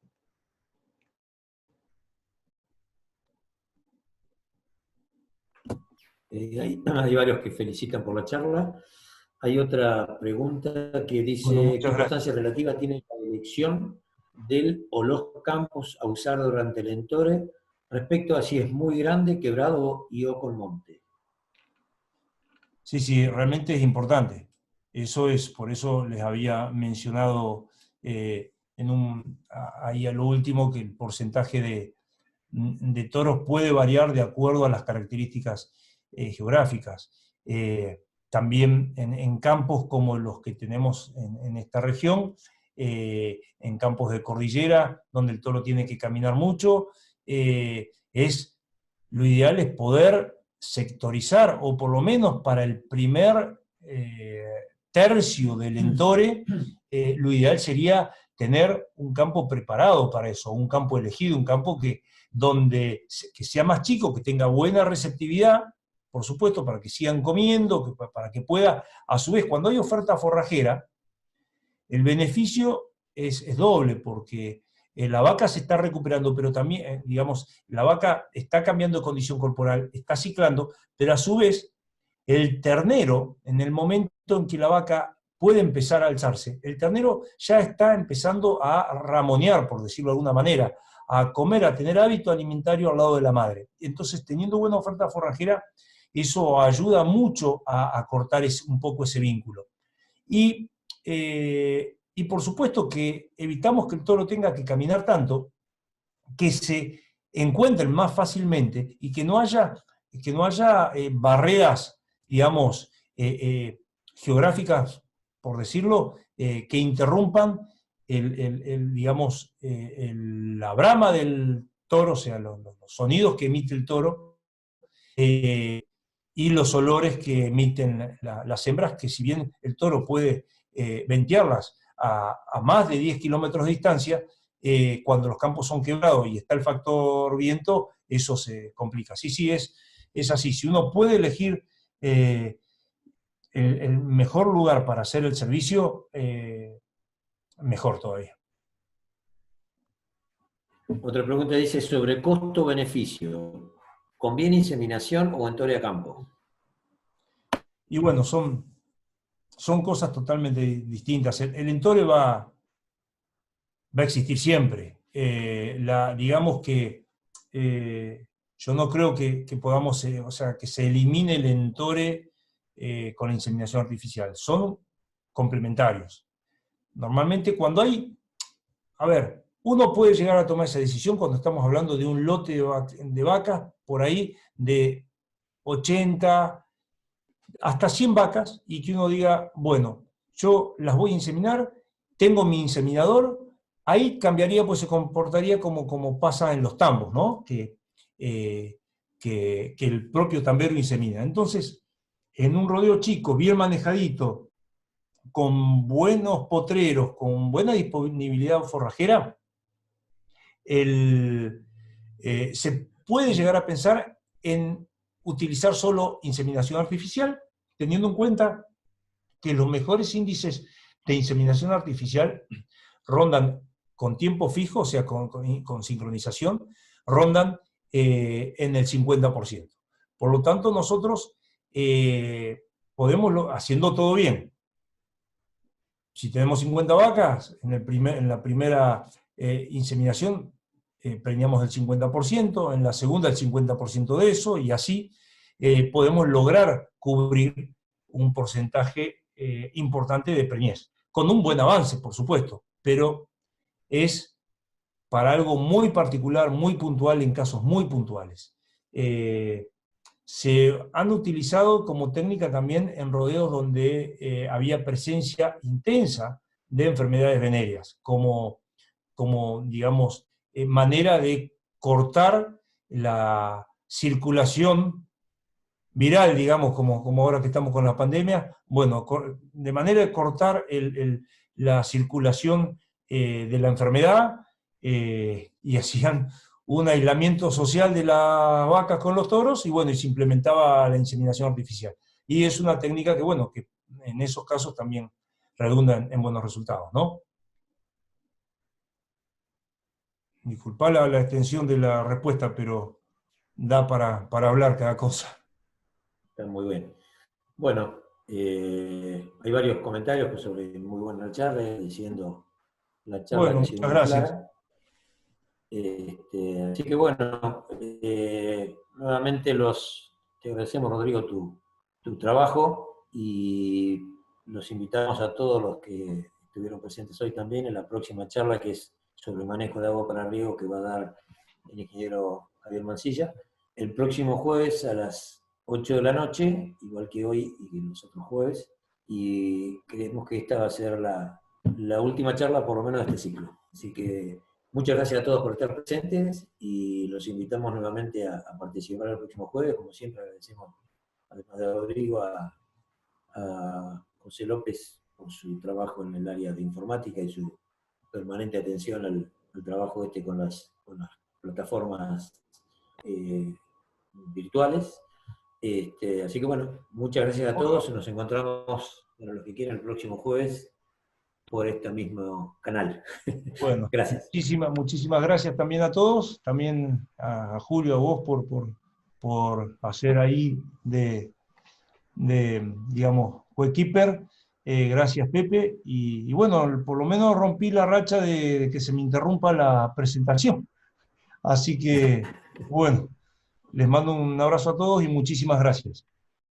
Hay varios que felicitan por la charla. Hay otra pregunta que dice, Bueno, ¿qué importancia relativa tiene la elección del o los campos a usar durante el entore respecto a si es muy grande, quebrado o con monte? Sí, realmente es importante. Por eso les había mencionado ahí a lo último, que el porcentaje de toros puede variar de acuerdo a las características geográficas. También en campos como los que tenemos en esta región, en campos de cordillera, donde el toro tiene que caminar mucho, lo ideal es poder sectorizar, o por lo menos para el primer tercio del entore, lo ideal sería tener un campo preparado para eso, un campo elegido, un campo que sea más chico, que tenga buena receptividad, por supuesto, para que sigan comiendo, para que pueda, a su vez, cuando hay oferta forrajera, el beneficio es doble, porque la vaca se está recuperando, pero también, digamos, la vaca está cambiando de condición corporal, está ciclando, pero a su vez, el ternero, en el momento en que la vaca puede empezar a alzarse, el ternero ya está empezando a ramonear, por decirlo de alguna manera, a comer, a tener hábito alimentario al lado de la madre. Entonces, teniendo buena oferta forrajera, eso ayuda mucho a cortar un poco ese vínculo. Y por supuesto que evitamos que el toro tenga que caminar tanto, que se encuentren más fácilmente y que no haya barreras, digamos, geográficas, por decirlo, que interrumpan digamos, la brama del toro, o sea, los sonidos que emite el toro, y los olores que emiten las hembras, que si bien el toro puede ventearlas a más de 10 kilómetros de distancia, cuando los campos son quebrados y está el factor viento, eso se complica. Sí, es así. Si uno puede elegir el mejor lugar para hacer el servicio, mejor todavía. Otra pregunta dice sobre costo-beneficio. ¿Conviene inseminación o entore a campo? Y bueno, son cosas totalmente distintas. El entore va a existir siempre. Digamos que yo no creo que podamos, o sea, que se elimine el entore con la inseminación artificial. Son complementarios. Normalmente cuando a ver, uno puede llegar a tomar esa decisión cuando estamos hablando de un lote de vacas, por ahí de 80 hasta 100 vacas, y que uno diga, bueno, yo las voy a inseminar, tengo mi inseminador, ahí cambiaría, pues se comportaría como pasa en los tambos, ¿no? Eh, que el propio tambero insemina. Entonces, en un rodeo chico, bien manejadito, con buenos potreros, con buena disponibilidad forrajera, se puede llegar a pensar en utilizar solo inseminación artificial, teniendo en cuenta que los mejores índices de inseminación artificial rondan con tiempo fijo, o sea, con sincronización, rondan en el 50%. Por lo tanto, nosotros podemos, haciendo todo bien, si tenemos 50 vacas, en la primera inseminación preñamos el 50%, en la segunda el 50% de eso, y así podemos lograr cubrir un porcentaje importante de preñez, con un buen avance, por supuesto, pero es para algo muy particular, muy puntual, en casos muy puntuales. Se han utilizado como técnica también en rodeos donde había presencia intensa de enfermedades venéreas, como digamos, manera de cortar la circulación viral, digamos, como ahora que estamos con la pandemia, bueno, de manera de cortar la circulación de la enfermedad, y hacían un aislamiento social de las vacas con los toros, y bueno, y se implementaba la inseminación artificial. Y es una técnica que, bueno, que en esos casos también redunda en buenos resultados, ¿no? Disculpa la extensión de la respuesta, pero da para hablar cada cosa. Está muy bien. Bueno, hay varios comentarios pues, sobre muy buena charla, diciendo la charla Bueno, que ha sido muchas muy gracias. clara. Así que bueno, nuevamente te agradecemos, Rodrigo, tu trabajo, y los invitamos a todos los que estuvieron presentes hoy también en la próxima charla, que es sobre manejo de agua para riego, que va a dar el ingeniero Javier Mancilla, el próximo jueves a las 8 de la noche, igual que hoy y que los otros jueves, y creemos que esta va a ser la última charla, por lo menos de este ciclo. Así que muchas gracias a todos por estar presentes, y los invitamos nuevamente a participar el próximo jueves. Como siempre, agradecemos, además de Rodrigo, a José López por su trabajo en el área de informática y su permanente atención al trabajo con las plataformas virtuales. Así que bueno, muchas gracias a todos. Nos encontramos, para los que quieran, el próximo jueves por este mismo canal. Bueno, Gracias. muchísimas gracias también a todos, también a Julio, a vos por hacer ahí digamos, coequiper. Gracias, Pepe. Y bueno, por lo menos rompí la racha de que se me interrumpa la presentación. Así que, bueno, les mando un abrazo a todos y muchísimas gracias.